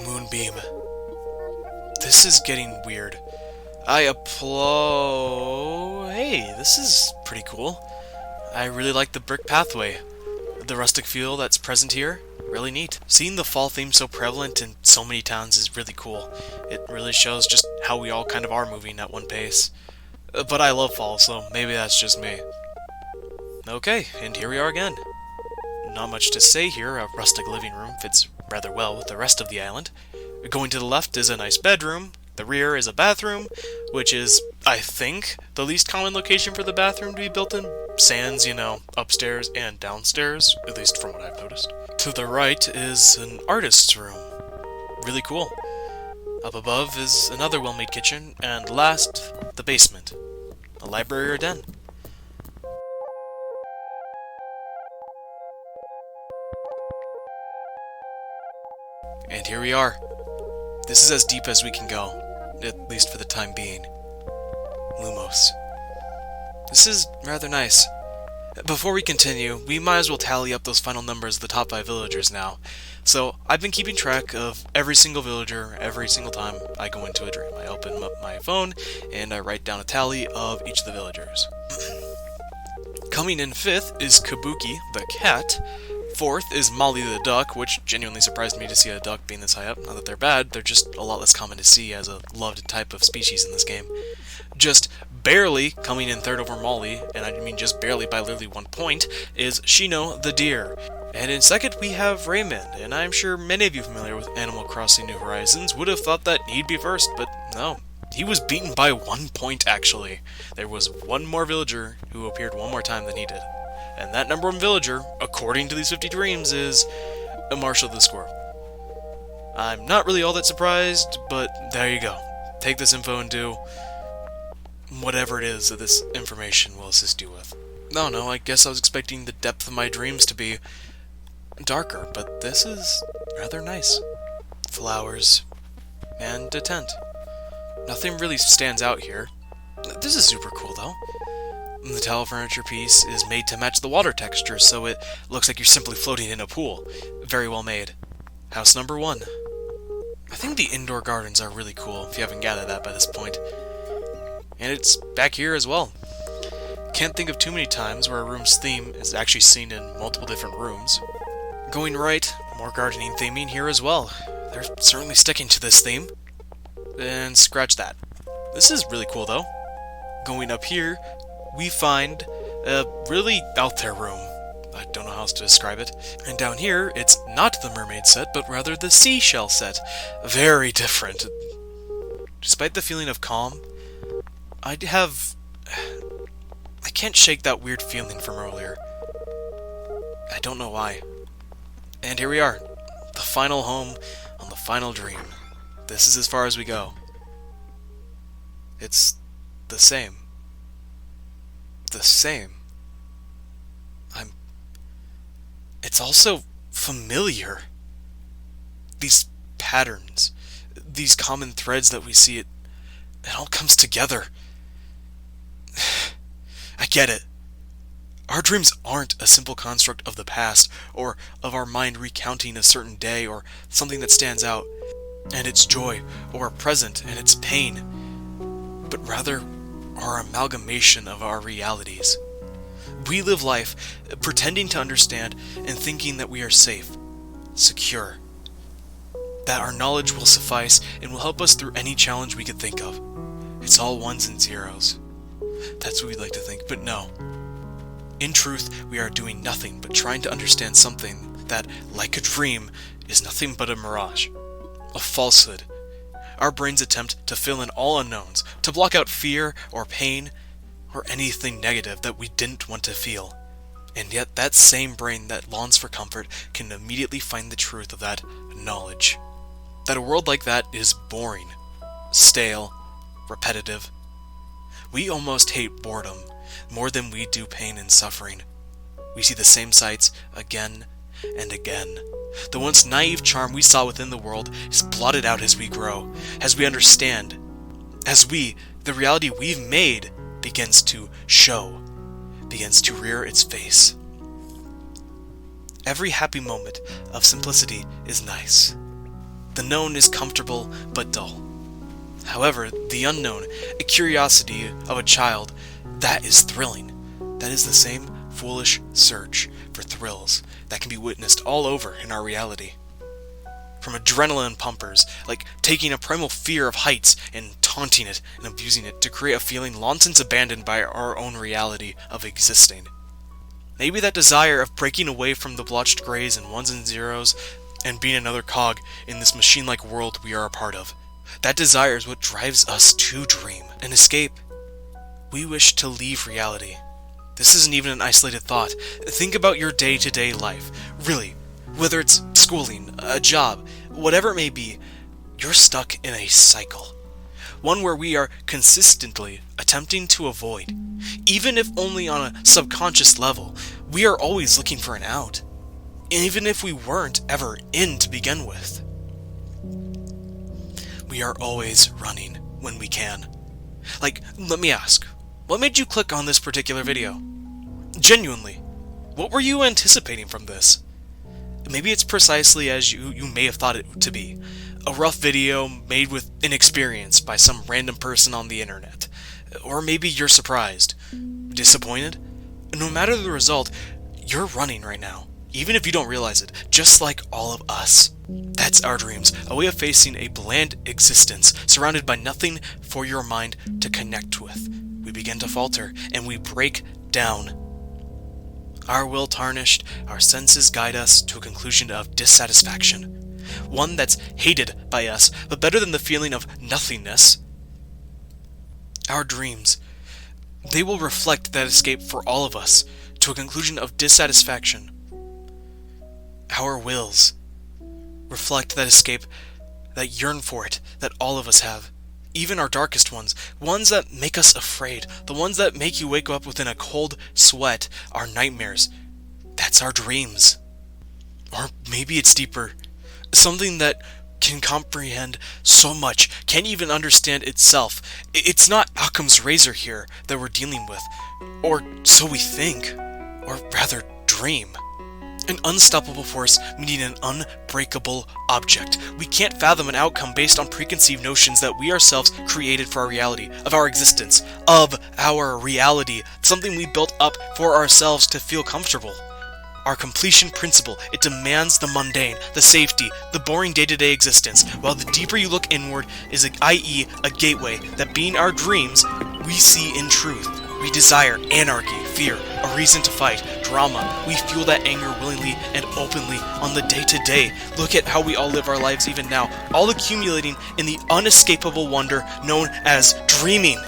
Moonbeam. This is getting weird. I applaud... Hey, this is pretty cool. I really like the brick pathway. The rustic feel that's present here, really neat. Seeing the fall theme so prevalent in so many towns is really cool. It really shows just how we all kind of are moving at one pace. But I love fall, so maybe that's just me. Okay, and here we are again. Not much to say here, a rustic living room fits rather well with the rest of the island. Going to the left is a nice bedroom, the rear is a bathroom, which is, I think, the least common location for the bathroom to be built in, sans, you know, upstairs and downstairs, at least from what I've noticed. To the right is an artist's room. Really cool. Up above is another well-made kitchen, and last, the basement. A library or den. And here we are. This is as deep as we can go, at least for the time being. Lumos. This is rather nice. Before we continue, we might as well tally up those final numbers of the top 5 villagers now. So, I've been keeping track of every single villager every single time I go into a dream. I open up my phone, and I write down a tally of each of the villagers. Coming in 5th is Kabuki the cat. 4th is Molly the duck, which genuinely surprised me to see a duck being this high up. Not that they're bad, they're just a lot less common to see as a loved type of species in this game. Just barely coming in 3rd over Molly, and I mean just barely by literally 1 point, is Shino the deer. And in 2nd we have Raymond, and I'm sure many of you familiar with Animal Crossing New Horizons would have thought that he'd be 1st, but no. He was beaten by 1 point, actually. There was one more villager who appeared one more time than he did. And that number 1 villager, according to these 50 dreams, is Marshall the squirrel. I'm not really all that surprised, but there you go. Take this info and do whatever it is that this information will assist you with. No, I guess I was expecting the depth of my dreams to be darker, but this is rather nice. Flowers and a tent. Nothing really stands out here. This is super cool, though. The tile furniture piece is made to match the water texture, so it looks like you're simply floating in a pool. Very well made. House number 1. I think the indoor gardens are really cool, if you haven't gathered that by this point. And it's back here as well. Can't think of too many times where a room's theme is actually seen in multiple different rooms. Going right, more gardening theming here as well. They're certainly sticking to this theme. And scratch that. This is really cool, though. Going up here, we find a really out there room. I don't know how else to describe it. And down here, it's not the mermaid set, but rather the seashell set. Very different. Despite the feeling of calm, I can't shake that weird feeling from earlier. I don't know why. And here we are. The final home on the final dream. This is as far as we go. It's the same. The same. It's also familiar. These patterns, these common threads that we see, it all comes together. I get it. Our dreams aren't a simple construct of the past, or of our mind recounting a certain day, or something that stands out, and its joy, or a present, and its pain, but rather our amalgamation of our realities. We live life pretending to understand and thinking that we are safe, secure, that our knowledge will suffice and will help us through any challenge we could think of. It's all ones and zeros. That's what we'd like to think, but no. In truth, we are doing nothing but trying to understand something that, like a dream, is nothing but a mirage, a falsehood. Our brains attempt to fill in all unknowns, to block out fear or pain or anything negative that we didn't want to feel. And yet that same brain that longs for comfort can immediately find the truth of that knowledge. That a world like that is boring, stale, repetitive. We almost hate boredom more than we do pain and suffering. We see the same sights again and again. The once naive charm we saw within the world is blotted out as we grow, as we understand, as the reality we've made begins to show, begins to rear its face. Every happy moment of simplicity is nice. The known is comfortable but dull. However, the unknown, a curiosity of a child, that is thrilling. That is the same foolish search for thrills that can be witnessed all over in our reality. From adrenaline pumpers, like taking a primal fear of heights and taunting it and abusing it to create a feeling long since abandoned by our own reality of existing. Maybe that desire of breaking away from the blotched grays and ones and zeros and being another cog in this machine-like world we are a part of. That desire is what drives us to dream and escape. We wish to leave reality. This isn't even an isolated thought. Think about your day-to-day life. Really, whether it's schooling, a job, whatever it may be, you're stuck in a cycle. One where we are consistently attempting to avoid. Even if only on a subconscious level, we are always looking for an out. Even if we weren't ever in to begin with. We are always running when we can. Like, let me ask, what made you click on this particular video? Genuinely, what were you anticipating from this? Maybe it's precisely as you may have thought it to be. A rough video made with inexperience by some random person on the internet. Or maybe you're surprised, disappointed, No matter the result, you're running right now, even if you don't realize it, just like all of us. That's our dreams, a way of facing a bland existence, surrounded by nothing for your mind to connect with. We begin to falter, and we break down. Our will tarnished, our senses guide us to a conclusion of dissatisfaction. One that's hated by us, but better than the feeling of nothingness. Our dreams, they will reflect that escape for all of us, to a conclusion of dissatisfaction. Our wills reflect that escape, that yearn for it, that all of us have. Even our darkest ones that make us afraid, the ones that make you wake up within a cold sweat, are nightmares. That's our dreams. Or maybe it's deeper. Something that can comprehend so much, can't even understand itself. It's not Occam's razor here that we're dealing with. Or so we think. Or rather, dream. An unstoppable force meaning an unbreakable object. We can't fathom an outcome based on preconceived notions that we ourselves created for our reality, of our existence, of our reality, something we built up for ourselves to feel comfortable. Our completion principle, it demands the mundane, the safety, the boring day-to-day existence, while the deeper you look inward is i.e. a gateway that being our dreams, we see in truth. We desire anarchy, fear, a reason to fight, drama. We fuel that anger willingly and openly on the day-to-day. Look at how we all live our lives even now, all accumulating in the unescapable wonder known as dreaming.